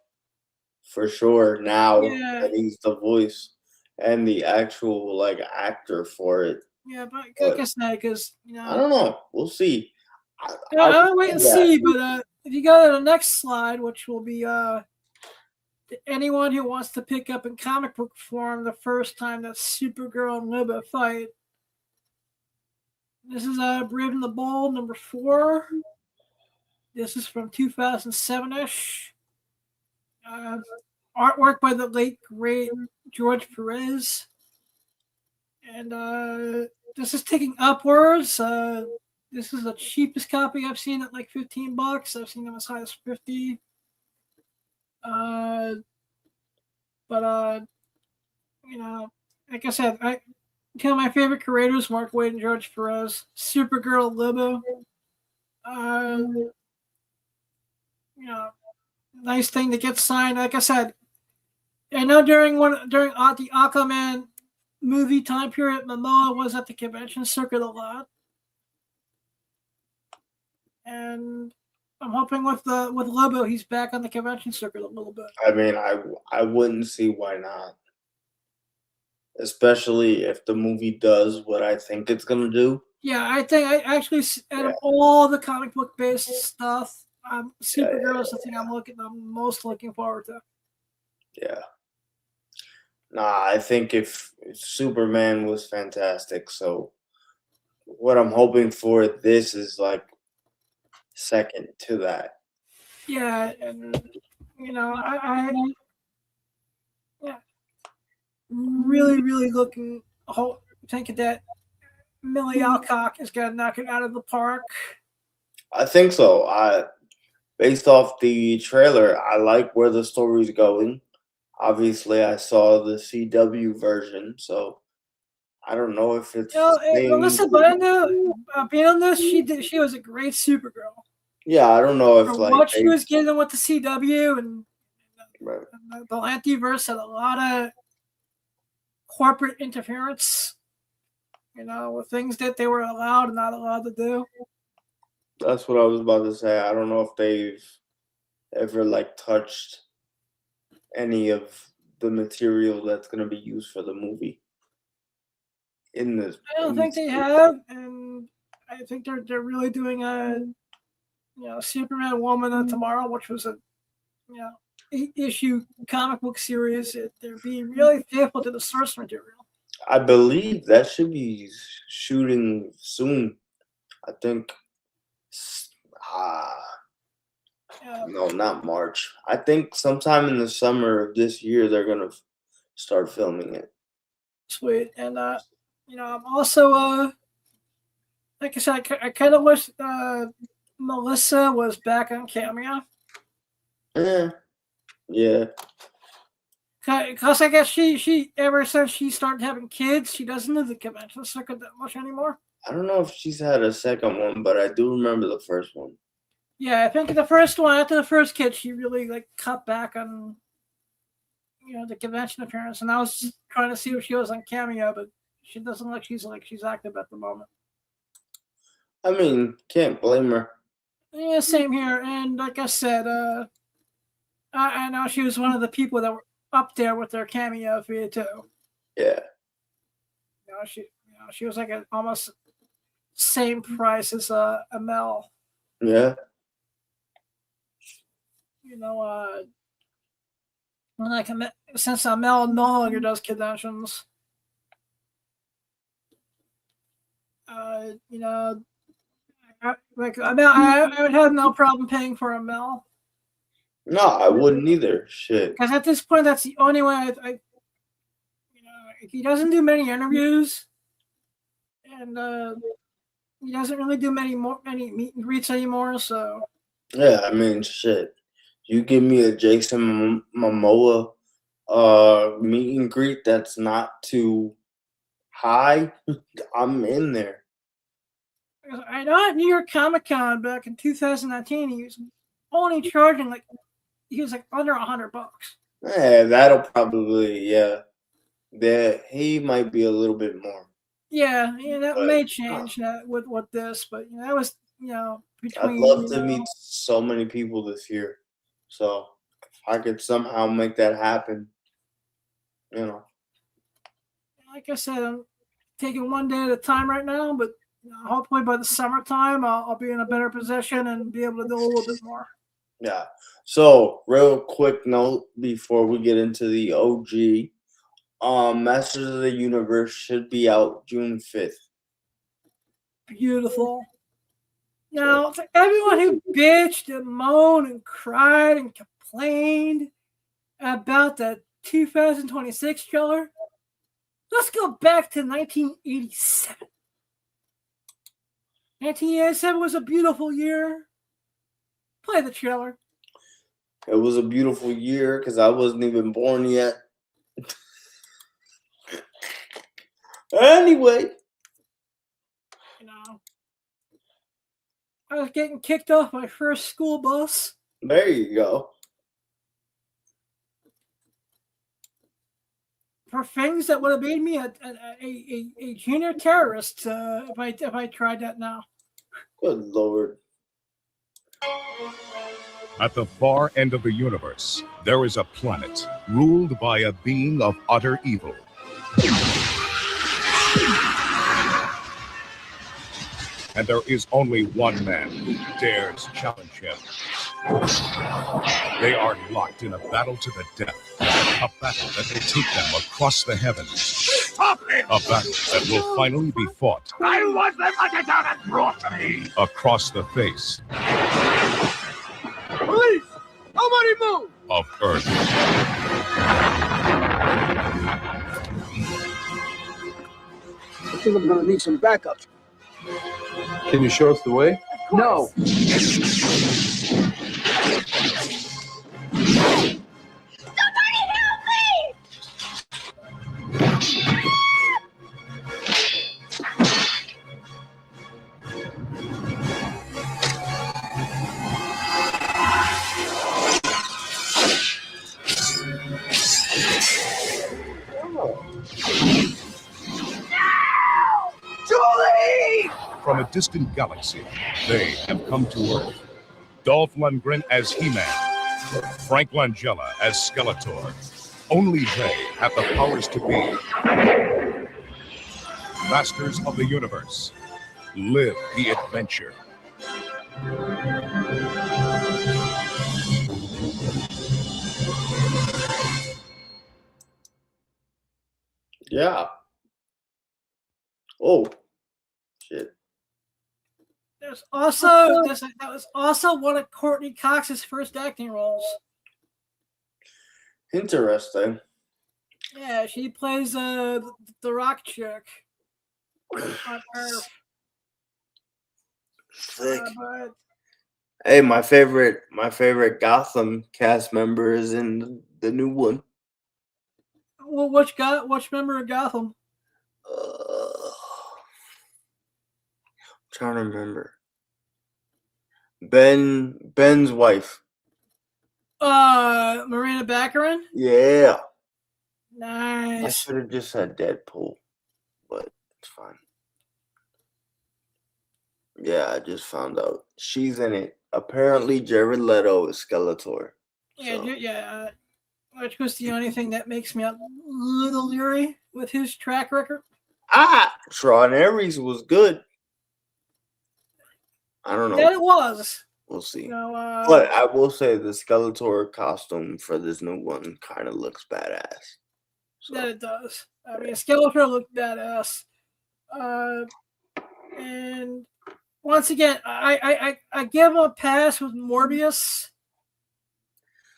[SPEAKER 4] for sure now that he's the voice and the actual like actor for it.
[SPEAKER 2] Yeah, but like I said, because
[SPEAKER 4] I don't know. We'll see.
[SPEAKER 2] I'll wait and see. But if you go to the next slide, which will be anyone who wants to pick up in comic book form the first time that Supergirl and Lobo fight. This is Brave and the Bold #4. This is from 2007-ish. Artwork by the late great George Perez. And this is ticking upwards. This is the cheapest copy I've seen at like $15. I've seen them as high as 50. But you know, like I said, two of my favorite creators, Mark Waid and George Perez. Supergirl Libo. You know, nice thing to get signed. Like I said, I know during the Aquaman movie time period, Momoa was at the convention circuit a lot, and I'm hoping with Lobo, he's back on the convention circuit a little bit.
[SPEAKER 4] I mean, I wouldn't see why not, especially if the movie does what I think it's gonna do.
[SPEAKER 2] Yeah, I think I actually out of all the comic book based stuff, Supergirl is the thing I'm most looking forward to.
[SPEAKER 4] Yeah. Nah, I think if Superman was fantastic, so what I'm hoping for this is like second to that.
[SPEAKER 2] Yeah, and you know, I really looking thinking that Millie Alcock is gonna knock it out of the park.
[SPEAKER 4] I think so. Based off the trailer, I like where the story's going. Obviously, I saw the CW version, so I don't know if it's.
[SPEAKER 2] Melissa Benoist, she was a great Supergirl.
[SPEAKER 4] Yeah, I don't know if
[SPEAKER 2] For
[SPEAKER 4] like
[SPEAKER 2] what she was getting with the CW and the Antiverse had a lot of corporate interference, you know, with things that they were allowed and not allowed to do.
[SPEAKER 4] That's what I was about to say. I don't know if they've ever like touched any of the material that's going to be used for the movie in this.
[SPEAKER 2] I don't think they have, and I think they're really doing a Superman Woman of Tomorrow, which was a 8-issue comic book series. They're being really faithful to the source material.
[SPEAKER 4] I believe that should be shooting soon. I think. No, not March. I think sometime in the summer of this year they're gonna start filming it.
[SPEAKER 2] Sweet, and I'm also like I said, I kind of wish Melissa was back on Cameo.
[SPEAKER 4] Yeah.
[SPEAKER 2] Because I guess she ever since she started having kids, she doesn't do the convention circuit that much anymore.
[SPEAKER 4] I don't know if she's had a second one, but I do remember the first one.
[SPEAKER 2] Yeah, I think the first one, after the first kid, she really like cut back on the convention appearance, and I was just trying to see if she was on Cameo, but she doesn't look she's active at the moment.
[SPEAKER 4] I mean, can't blame her.
[SPEAKER 2] Yeah, same here. And like I said, I know she was one of the people that were up there with their Cameo fee too.
[SPEAKER 4] Yeah.
[SPEAKER 2] She was like almost same price as Amel.
[SPEAKER 4] Yeah.
[SPEAKER 2] Like since Amel no longer does conventions, like Amel, I would have no problem paying for Amel.
[SPEAKER 4] No, I wouldn't either. Shit.
[SPEAKER 2] Because at this point, that's the only way. He doesn't do many interviews, and he doesn't really do many meet and greets anymore. So.
[SPEAKER 4] Yeah, I mean, shit. You give me a Jason Momoa meet and greet that's not too high, I'm in there.
[SPEAKER 2] I know at New York Comic Con back in 2019, he was only charging he was under $100.
[SPEAKER 4] Yeah, that'll probably he might be a little bit more.
[SPEAKER 2] Yeah, that may change with this, but that was between.
[SPEAKER 4] I'd love to meet so many people this year, so if I could somehow make that happen,
[SPEAKER 2] Like I said, I'm taking one day at a time right now, but hopefully by the summertime, I'll be in a better position and be able to do a little bit more.
[SPEAKER 4] Yeah. So, real quick note before we get into the OG, Masters of the Universe should be out June 5th.
[SPEAKER 2] Beautiful. Now, to everyone who bitched and moaned and cried and complained about the 2026 trailer, let's go back to 1987. 1987 was a beautiful year. Play the trailer.
[SPEAKER 4] It was a beautiful year because I wasn't even born yet. Anyway.
[SPEAKER 2] I was getting kicked off my first school bus.
[SPEAKER 4] There you go.
[SPEAKER 2] For things that would have made me a junior terrorist if I tried that now.
[SPEAKER 4] Good Lord.
[SPEAKER 17] At the far end of the universe, there is a planet ruled by a being of utter evil. And there is only one man who dares challenge him. They are locked in a battle to the death. A battle that will take them across the heavens.
[SPEAKER 16] Stop it!
[SPEAKER 17] A battle that will finally be fought
[SPEAKER 16] I want them hunted down and brought to me!
[SPEAKER 17] across the face
[SPEAKER 16] Police! Nobody move!
[SPEAKER 17] of Earth.
[SPEAKER 21] I think I'm gonna need some backup.
[SPEAKER 11] Can you show us the way?
[SPEAKER 21] No.
[SPEAKER 17] From a distant galaxy, they have come to Earth. Dolph Lundgren as He-Man, Frank Langella as Skeletor. Only they have the powers to be masters of the universe. Live the adventure.
[SPEAKER 4] Yeah. Oh. Shit.
[SPEAKER 2] That was also one of Courtney Cox's first acting roles.
[SPEAKER 4] Interesting.
[SPEAKER 2] Yeah, she plays the rock chick on Earth.
[SPEAKER 4] Sick.
[SPEAKER 2] But
[SPEAKER 4] Hey, my favorite Gotham cast member is in the new one.
[SPEAKER 2] well, which member of Gotham?
[SPEAKER 4] Trying to remember. Ben's wife.
[SPEAKER 2] Marina Baccarin.
[SPEAKER 4] Yeah.
[SPEAKER 2] Nice.
[SPEAKER 4] I should have just said Deadpool, but it's fine. Yeah, I just found out she's in it. Apparently, Jared Leto is Skeletor.
[SPEAKER 2] Yeah, yeah. Which was the only thing that makes me a little leery with his track record.
[SPEAKER 4] Sean Aries was good. I don't know.
[SPEAKER 2] Yeah, it was.
[SPEAKER 4] We'll see.
[SPEAKER 2] You know,
[SPEAKER 4] But I will say the Skeletor costume for this new one kind of looks badass.
[SPEAKER 2] That it does. I mean, Skeletor looked badass. And once again, I give him a pass with Morbius.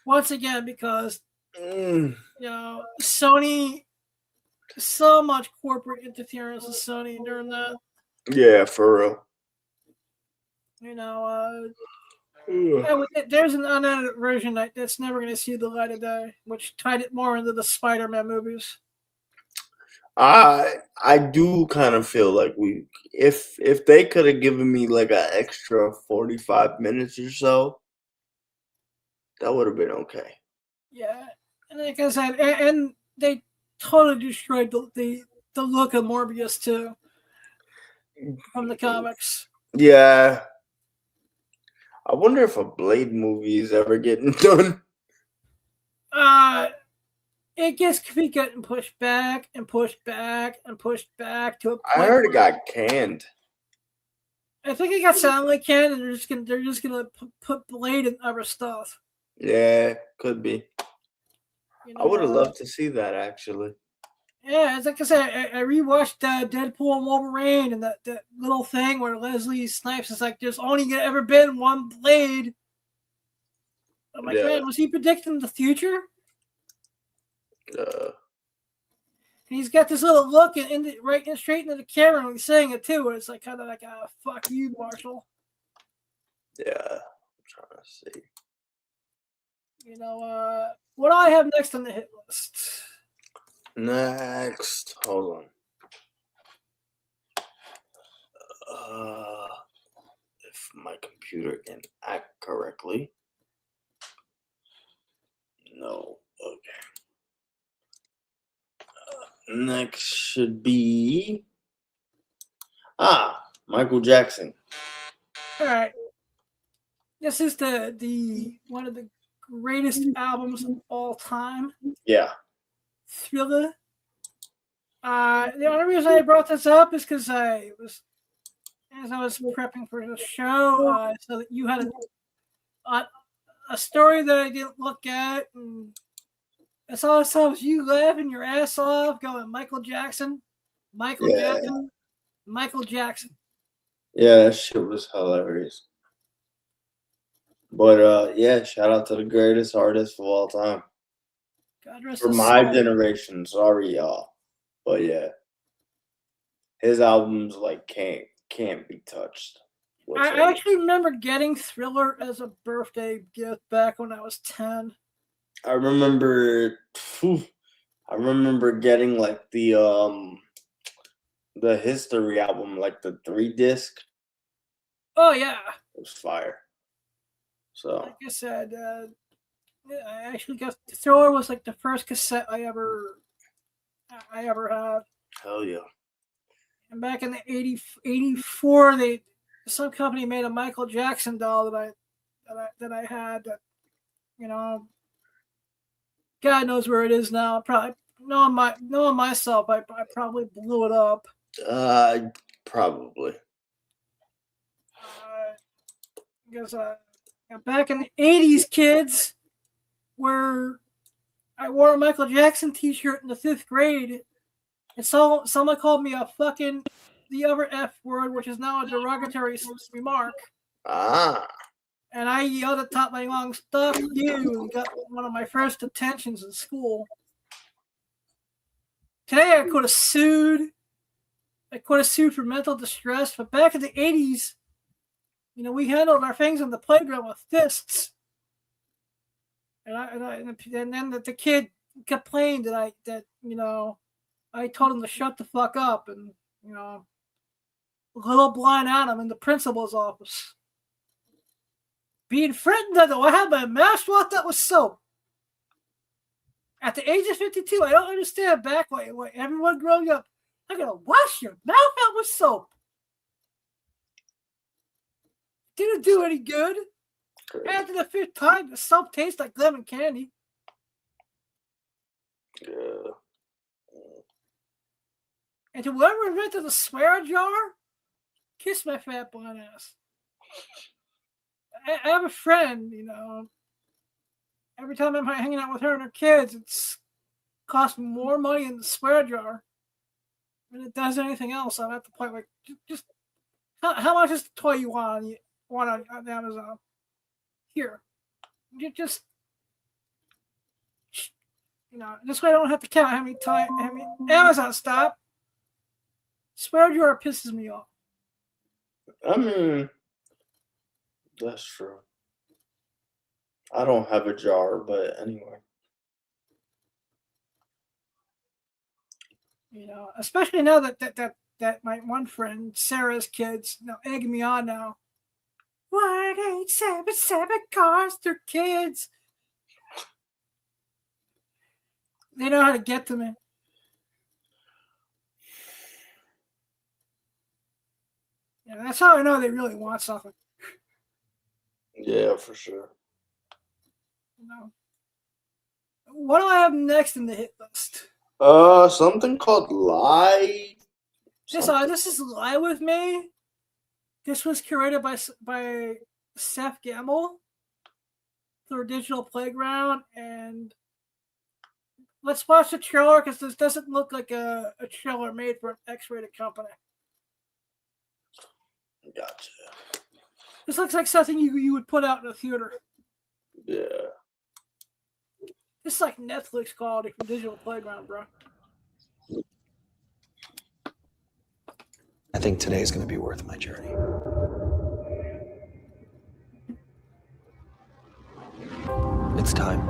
[SPEAKER 2] Once again, because you know, Sony, so much corporate interference with Sony during that.
[SPEAKER 4] Yeah, for real.
[SPEAKER 2] You know, there's an unedited version that's never going to see the light of day, which tied it more into the Spider-Man movies.
[SPEAKER 4] I do kind of feel like if they could have given me like an extra 45 minutes or so, that would have been okay.
[SPEAKER 2] Yeah, and like I said, and they totally destroyed the look of Morbius too from the comics.
[SPEAKER 4] Yeah. I wonder if a Blade movie is ever getting done.
[SPEAKER 2] It gets keep getting pushed back and pushed back and pushed back to a point.
[SPEAKER 4] I heard it got canned.
[SPEAKER 2] I think it got soundly canned, and they're just gonna put Blade in other stuff.
[SPEAKER 4] Yeah, could be.
[SPEAKER 2] You know,
[SPEAKER 4] I would have loved to see that actually.
[SPEAKER 2] Yeah, it's like I said, I rewatched Deadpool and Wolverine, and that little thing where Leslie Snipes is like, "There's only ever been one Blade." I'm like, man, was he predicting the future? And he's got this little look straight into the camera when he's saying it too. Where it's like kind of like a fuck you, Marshall.
[SPEAKER 4] Yeah, I'm trying to see.
[SPEAKER 2] You know, what do I have next on the hit list?
[SPEAKER 4] Next, hold on. If my computer can act correctly. No, okay. Next should be Michael Jackson.
[SPEAKER 2] All right. This is the one of the greatest albums of all time.
[SPEAKER 4] Yeah.
[SPEAKER 2] Thriller. The only reason I brought this up is because as I was prepping for the show, so that you had a story that I didn't look at, and that's all I saw was you laughing your ass off, going Michael Jackson, Michael Jackson, Michael Jackson.
[SPEAKER 4] Yeah, that shit was hilarious. But yeah, shout out to the greatest artist of all time.
[SPEAKER 2] God rest
[SPEAKER 4] For
[SPEAKER 2] his
[SPEAKER 4] my
[SPEAKER 2] soul.
[SPEAKER 4] generation, sorry y'all. But yeah. His albums like can't be touched.
[SPEAKER 2] I actually remember getting Thriller as a birthday gift back when I was 10.
[SPEAKER 4] I remember getting like the History album, like the 3-disc.
[SPEAKER 2] Oh yeah.
[SPEAKER 4] It was fire. So
[SPEAKER 2] Like I said, I actually got Thriller was like the first cassette I ever had.
[SPEAKER 4] hell yeah.
[SPEAKER 2] And back in the 84, some company made a Michael Jackson doll that I had. That, you know, God knows where it is now. Probably knowing myself, I probably blew it up.
[SPEAKER 4] Probably.
[SPEAKER 2] Because back in the 80s, kids, where I wore a Michael Jackson T-shirt in the 5th grade, and so someone called me a fucking the other F word, which is now a derogatory remark. And I yelled at top of my lungs, "Stuff you!" and got one of my first detentions in school. Today I could have sued. I could have sued for mental distress, but back in the 80s, you know, we handled our things on the playground with fists. And then the kid complained that you know, I told him to shut the fuck up, and you know, little blind Adam in the principal's office. Being threatened that I had my mouth washed out with soap. At the age of 52, I don't understand back way everyone growing up, I'm gonna wash your mouth out with soap. Didn't do any good. After the 5th time, the soap tastes like lemon candy.
[SPEAKER 4] Yeah.
[SPEAKER 2] And to whoever invented the swear jar, kiss my fat blind ass. I have a friend, you know. Every time I'm hanging out with her and her kids, it's cost me more money in the swear jar than it does anything else. I'm at the point like, just how much is the toy you want on Amazon? Here, just you know, this way I don't have to count how many Amazon stop. Swear jar pisses me off.
[SPEAKER 4] I mean, that's true. I don't have a jar, but anyway.
[SPEAKER 2] You know, especially now that my one friend Sarah's kids, you know, egging me on now. 1877 cars, they're kids. They know how to get to me. Yeah, that's how I know they really want something.
[SPEAKER 4] Yeah, for sure.
[SPEAKER 2] You know. What do I have next in the hit list?
[SPEAKER 4] Something called Lie.
[SPEAKER 2] This is Lie With Me. This was curated by Seth Gamble through Digital Playground, and let's watch the trailer because this doesn't look like a trailer made for an X-rated company.
[SPEAKER 4] Gotcha.
[SPEAKER 2] This looks like something you would put out in a theater.
[SPEAKER 4] Yeah.
[SPEAKER 2] It's like Netflix quality from Digital Playground, bro.
[SPEAKER 1] I think today's going to be worth my journey. It's time.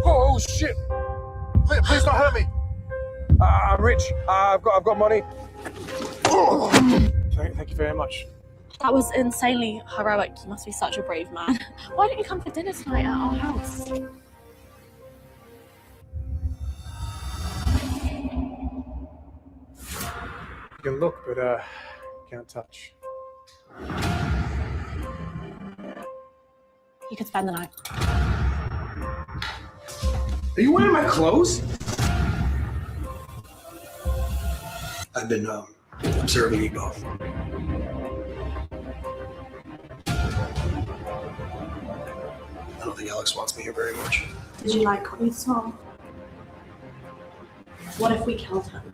[SPEAKER 11] Oh shit! Please don't hurt me. I'm rich. I've got money. Thank you very much.
[SPEAKER 10] That was insanely heroic. You must be such a brave man. Why don't you come for dinner tonight at our house?
[SPEAKER 11] You can look, but can't touch.
[SPEAKER 10] You could spend the night.
[SPEAKER 11] Are you wearing my clothes?
[SPEAKER 1] I've been observing you both. I don't think Alex wants me here very much.
[SPEAKER 10] Did you like what you saw? What if we killed him?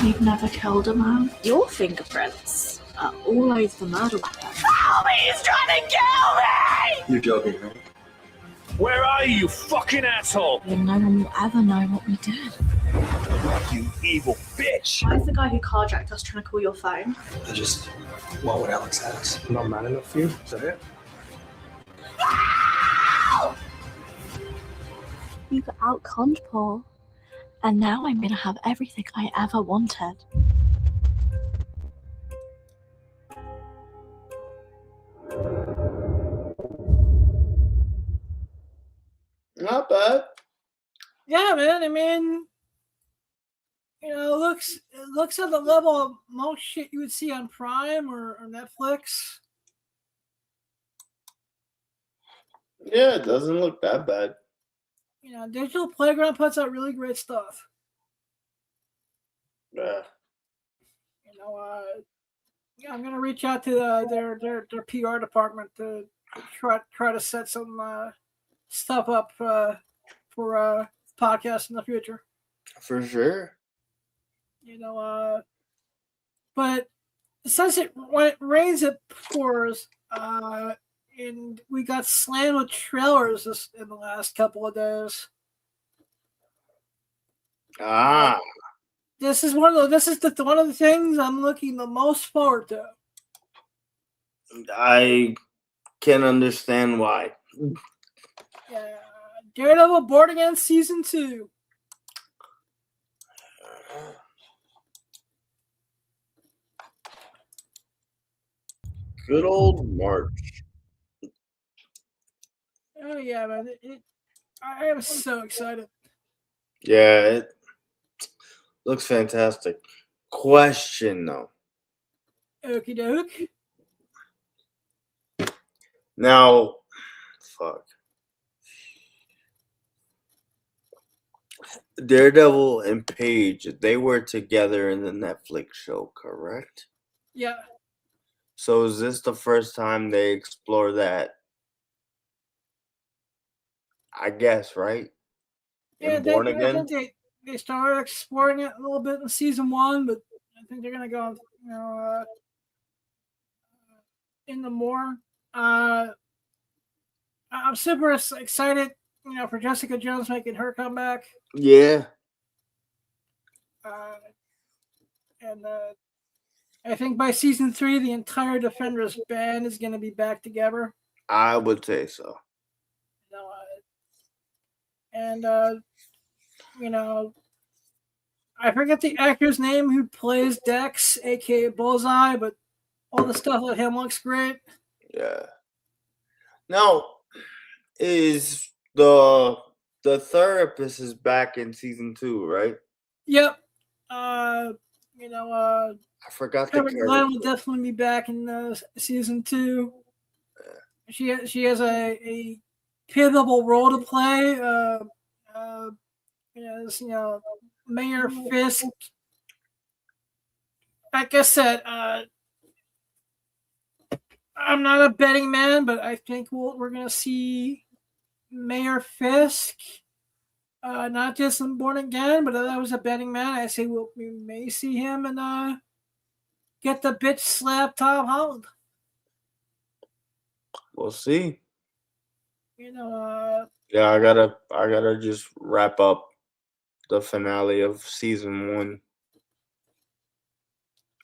[SPEAKER 10] You've never killed a man. Your fingerprints are all over the murder weapon. Help me! He's trying to kill me!
[SPEAKER 1] You're joking, right?
[SPEAKER 11] Where are you fucking asshole?
[SPEAKER 10] And no one will ever know what we did.
[SPEAKER 11] You evil bitch!
[SPEAKER 10] Why is the guy who carjacked us trying to call your phone?
[SPEAKER 1] I just want what Alex has.
[SPEAKER 11] I'm not man enough for you, is that it?
[SPEAKER 10] You got out-conned, Paul. And now I'm gonna have everything I ever wanted.
[SPEAKER 4] Not bad.
[SPEAKER 2] Yeah, man. I mean, you know, it looks at the level of most shit you would see on Prime or Netflix.
[SPEAKER 4] Yeah, it doesn't look that bad.
[SPEAKER 2] You know, Digital Playground puts out really great stuff.
[SPEAKER 4] Yeah.
[SPEAKER 2] You know, yeah, I'm gonna reach out to their PR department to try to set some stuff up for podcasts in the future.
[SPEAKER 4] For sure.
[SPEAKER 2] You know, but since when it rains, it pours. And we got slammed with trailers in the last couple of days. This is one of the things I'm looking the most forward to.
[SPEAKER 4] I can understand why.
[SPEAKER 2] Yeah, Daredevil Born Again Season 2.
[SPEAKER 4] Good old March.
[SPEAKER 2] Oh yeah, man! I am so excited.
[SPEAKER 4] Yeah, it looks fantastic. Question though.
[SPEAKER 2] Okie doke.
[SPEAKER 4] Now, fuck. Daredevil and Paige, they were together in the Netflix show, correct?
[SPEAKER 2] Yeah.
[SPEAKER 4] So is this the first time they explore that? I guess, right?
[SPEAKER 2] Yeah,
[SPEAKER 4] Born
[SPEAKER 2] I
[SPEAKER 4] Again?
[SPEAKER 2] think they started exploring it a little bit in season 1, but I think they're gonna go, you know, into more. I'm super excited, you know, for Jessica Jones making her comeback.
[SPEAKER 4] Yeah.
[SPEAKER 2] And I think by season 3, the entire Defenders band is gonna be back together.
[SPEAKER 4] I would say so.
[SPEAKER 2] You know, and you know, I forget the actor's name who plays Dex, aka Bullseye, but all the stuff with him looks great.
[SPEAKER 4] Yeah. Now, is the therapist is back in season 2, right?
[SPEAKER 2] Yep. You know,
[SPEAKER 4] I forgot the
[SPEAKER 2] Kevin Glenn will
[SPEAKER 4] character.
[SPEAKER 2] definitely be back in season 2. She has a pivotal role to play. You know, Mayor Fisk. Like I said, I'm not a betting man, but I think we're going to see Mayor Fisk, not just in Born Again, but if I was a betting man, I say we may see him and get the bitch slap Tom Holland.
[SPEAKER 4] We'll see.
[SPEAKER 2] You know,
[SPEAKER 4] Yeah, I gotta just wrap up the finale of season 1.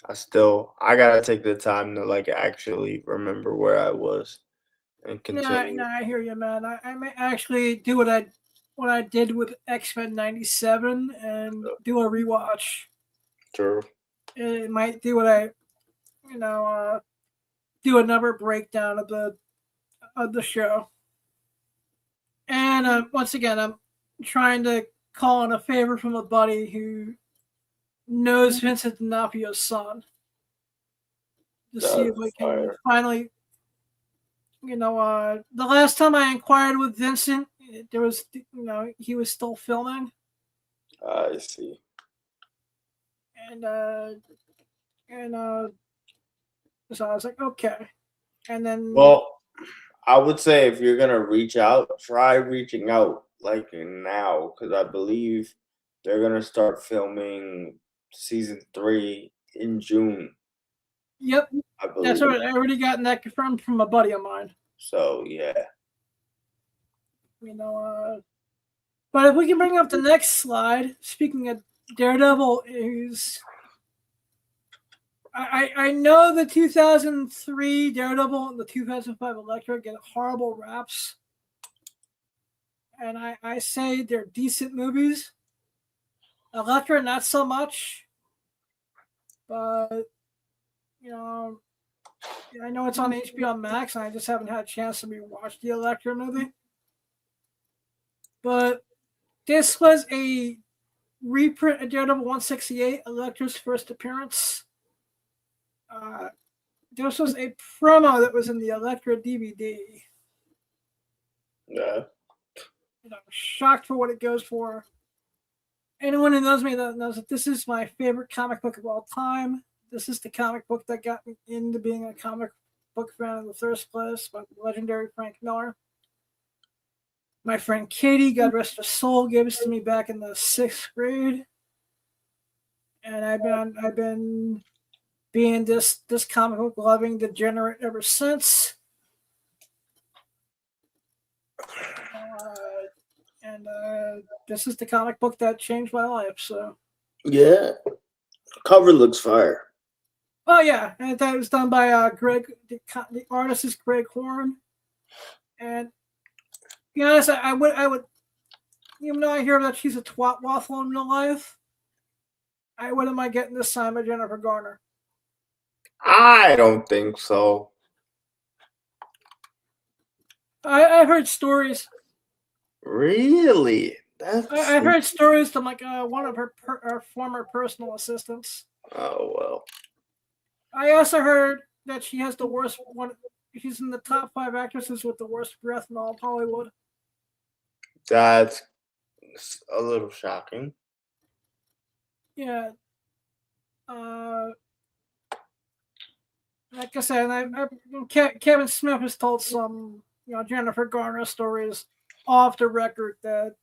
[SPEAKER 4] I gotta take the time to like actually remember where I was and continue.
[SPEAKER 2] no, I hear you, man. I may actually do what I did with X-Men '97 and do a rewatch.
[SPEAKER 4] True.
[SPEAKER 2] It might do what I, do another breakdown of the show. And once again, I'm trying to call in a favor from a buddy who knows Vincent D'Onofrio's son to see if we can finally. The last time I inquired with Vincent, there was, he was still filming.
[SPEAKER 4] I see.
[SPEAKER 2] And so I was like, okay. And then,
[SPEAKER 4] well, I would say if you're gonna reach out, try reaching out like now, because I believe they're gonna start filming season 3 in June.
[SPEAKER 2] Yep,
[SPEAKER 4] I believe.
[SPEAKER 2] that's right. I already gotten that confirmed from a buddy of mine.
[SPEAKER 4] So yeah.
[SPEAKER 2] But if we can bring up the next slide, speaking of Daredevil, I know the 2003 Daredevil and the 2005 Elektra get horrible raps, and I say they're decent movies. Elektra, not so much, but I know it's on HBO Max, and I just haven't had a chance to rewatch the Elektra movie. But this was a reprint of Daredevil 168, Elektra's first appearance. This was a promo that was in the Elektra DVD.
[SPEAKER 4] Yeah.
[SPEAKER 2] I'm shocked for what it goes for. Anyone who knows me knows that this is my favorite comic book of all time. This is the comic book that got me into being a comic book fan in the first place by the legendary Frank Miller. My friend Katie, God rest her soul, gave this to me back in the 6th grade. And I've been being this comic book loving degenerate ever since. And this is the comic book that changed my life. So
[SPEAKER 4] yeah, cover looks fire.
[SPEAKER 2] Oh yeah, and that was done by Greg. The artist is Greg Horn. And to be honest, I would, even though I hear that she's a twat waffle in real life, I wouldn't mind getting this signed by Jennifer Garner.
[SPEAKER 4] I don't think so.
[SPEAKER 2] I've heard stories.
[SPEAKER 4] Really?
[SPEAKER 2] I've heard stories from like one of her former personal assistants.
[SPEAKER 4] Oh well.
[SPEAKER 2] I also heard that she has the worst one. She's in the top 5 actresses with the worst breath in all of Hollywood.
[SPEAKER 4] That's a little shocking.
[SPEAKER 2] Yeah. Like I said, Kevin Smith has told some, Jennifer Garner stories off the record that,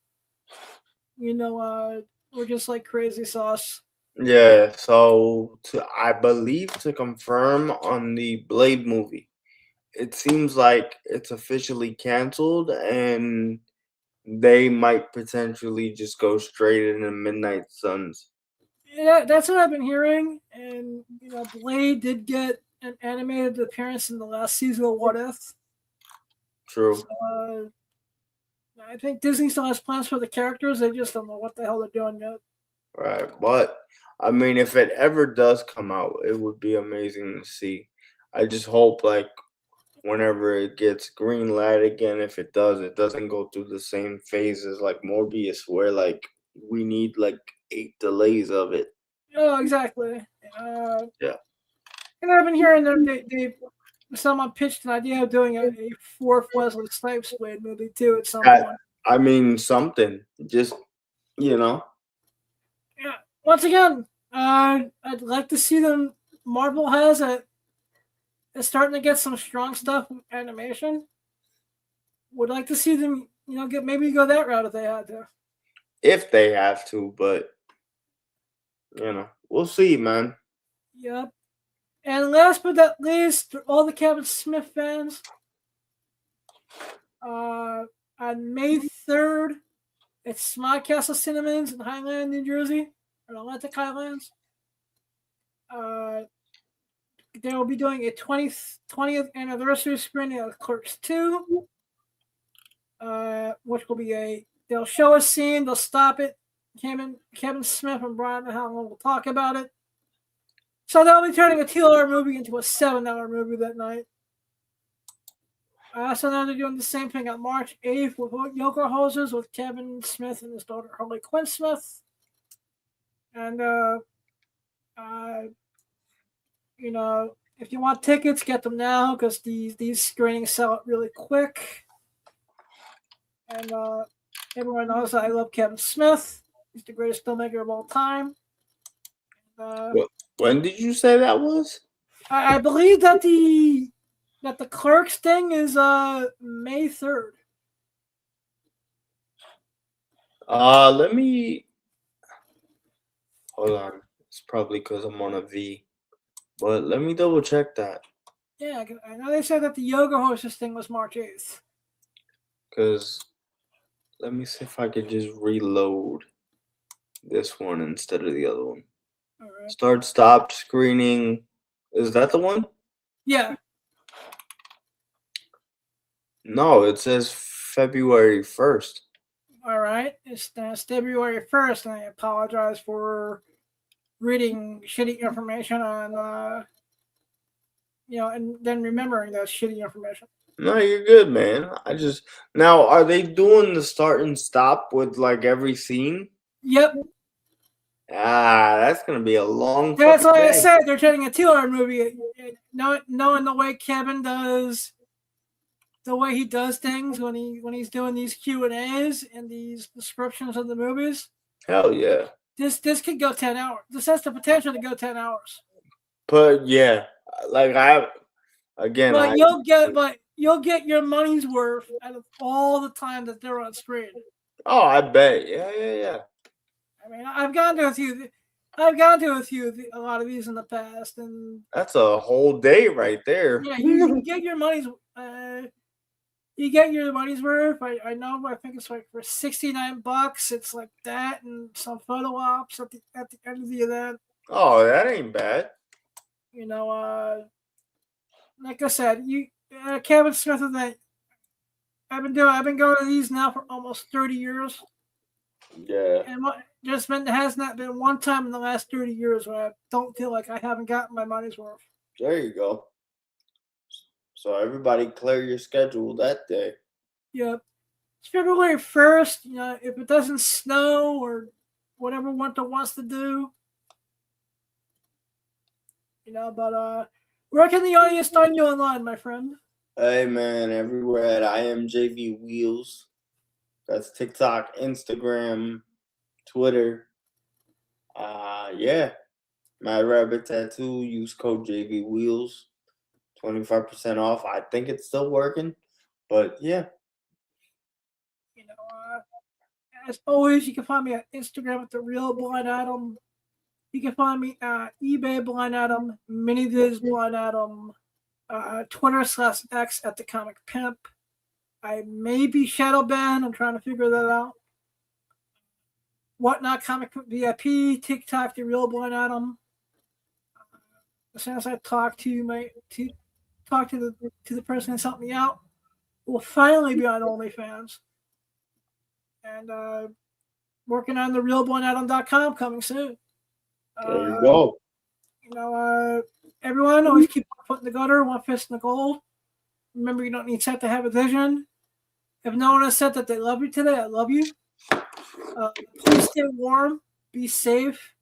[SPEAKER 2] were just like crazy sauce.
[SPEAKER 4] Yeah, so I believe to confirm on the Blade movie, it seems like it's officially canceled and they might potentially just go straight into Midnight Suns.
[SPEAKER 2] Yeah, that's what I've been hearing. And, Blade did get an animated appearance in the last season of What If.
[SPEAKER 4] True.
[SPEAKER 2] So, I think Disney still has plans for the characters. They just don't know what the hell they're doing yet.
[SPEAKER 4] Right. But, I mean, if it ever does come out, it would be amazing to see. I just hope, like, whenever it gets green light again, if it does, it doesn't go through the same phases like Morbius, where, like, we need, like, 8 delays of it.
[SPEAKER 2] Oh, exactly.
[SPEAKER 4] Yeah.
[SPEAKER 2] And I've been hearing that someone pitched an idea of doing a 4th Wesley Snipes Blade movie, too, at some point.
[SPEAKER 4] I mean, something. Just,
[SPEAKER 2] Yeah. Once again, I'd like to see them. Marvel has is starting to get some strong stuff in animation. Would like to see them, maybe go that route if they had to.
[SPEAKER 4] If they have to, but, we'll see, man.
[SPEAKER 2] Yep. And last but not least, for all the Kevin Smith fans, On May 3rd, it's Smod Castle Cinnamons in Highland, New Jersey, or Atlantic Highlands. They will be doing a 20th anniversary screening of Clerks 2, which will be they'll show a scene, they'll stop it. Kevin Smith and Brian Howland will talk about it. So they'll be turning a 2-hour movie into a 7-hour movie that night. So now they're doing the same thing on March 8th with Yoga Hosers with Kevin Smith and his daughter Harley Quinn Smith. And, if you want tickets, get them now because these screenings sell out really quick. And everyone knows that I love Kevin Smith. He's the greatest filmmaker of all time.
[SPEAKER 4] When did you say that was?
[SPEAKER 2] I believe that the Clerks thing is May 3rd.
[SPEAKER 4] Let me hold on. It's probably because I'm on a V, but let me double check that.
[SPEAKER 2] Yeah, I know they said that the Yoga Horses thing was March 8th.
[SPEAKER 4] Because let me see if I could just reload this one instead of the other one.
[SPEAKER 2] All right.
[SPEAKER 4] Start stop screening. Is that the one?
[SPEAKER 2] Yeah.
[SPEAKER 4] No, it says February 1st.
[SPEAKER 2] All right. It's February 1st, and I apologize for reading shitty information on, and then remembering that shitty information.
[SPEAKER 4] No, you're good, man. Now, are they doing the start and stop with like every scene?
[SPEAKER 2] Yep.
[SPEAKER 4] That's gonna be a long.
[SPEAKER 2] That's
[SPEAKER 4] fucking
[SPEAKER 2] why I
[SPEAKER 4] day.
[SPEAKER 2] said they're turning a 2-hour movie. Knowing the way Kevin does, the way he does things when he's doing these Q&As and these descriptions of the movies.
[SPEAKER 4] Hell yeah.
[SPEAKER 2] This could go 10 hours. This has the potential to go 10 hours.
[SPEAKER 4] But yeah, like
[SPEAKER 2] you'll get your money's worth out of all the time that they're on screen.
[SPEAKER 4] Oh, I bet. Yeah.
[SPEAKER 2] I mean, I've gone to a lot of these in the past, and
[SPEAKER 4] That's a whole day right there.
[SPEAKER 2] yeah, you get your money's. You get your money's worth. I know. I think it's like for $69. It's like that and some photo ops at the end of the event.
[SPEAKER 4] Oh, that ain't bad.
[SPEAKER 2] Like I said, Kevin Smith event. I've been going to these now for almost 30 years.
[SPEAKER 4] Yeah.
[SPEAKER 2] And there has not been one time in the last 30 years where I don't feel like I haven't gotten my money's worth.
[SPEAKER 4] There you go. So everybody clear your schedule that day.
[SPEAKER 2] Yep. It's February 1st. If it doesn't snow or whatever winter wants to do. But where can the audience find you online, my friend?
[SPEAKER 4] Hey man, everywhere at IMJV Wheels. That's TikTok, Instagram, Twitter. Yeah. Mad Rabbit Tattoo. Use code JV Wheels. 25% off. I think it's still working, but yeah.
[SPEAKER 2] As always, you can find me on Instagram at The Real Blind Adam. You can find me at eBay Blind Adam, Miniviz Blind Adam, Twitter/X at The Comic Pimp. I may be shadow banned. I'm trying to figure that out. Whatnot Comic VIP, TikTok, The Real Blind Adam. As soon as I talk to the person that's helped me out, we'll finally be on OnlyFans. And working on therealblindadam.com coming soon.
[SPEAKER 4] There you go.
[SPEAKER 2] Everyone always keep one foot in the gutter, one fist in the gold. Remember, you don't need sight to have a vision. If no one has said that they love you today, I love you. Please stay warm. Be safe.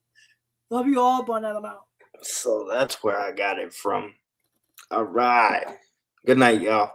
[SPEAKER 2] Love you all. Blind Adam out.
[SPEAKER 4] So that's where I got it from. All right. Good night, y'all.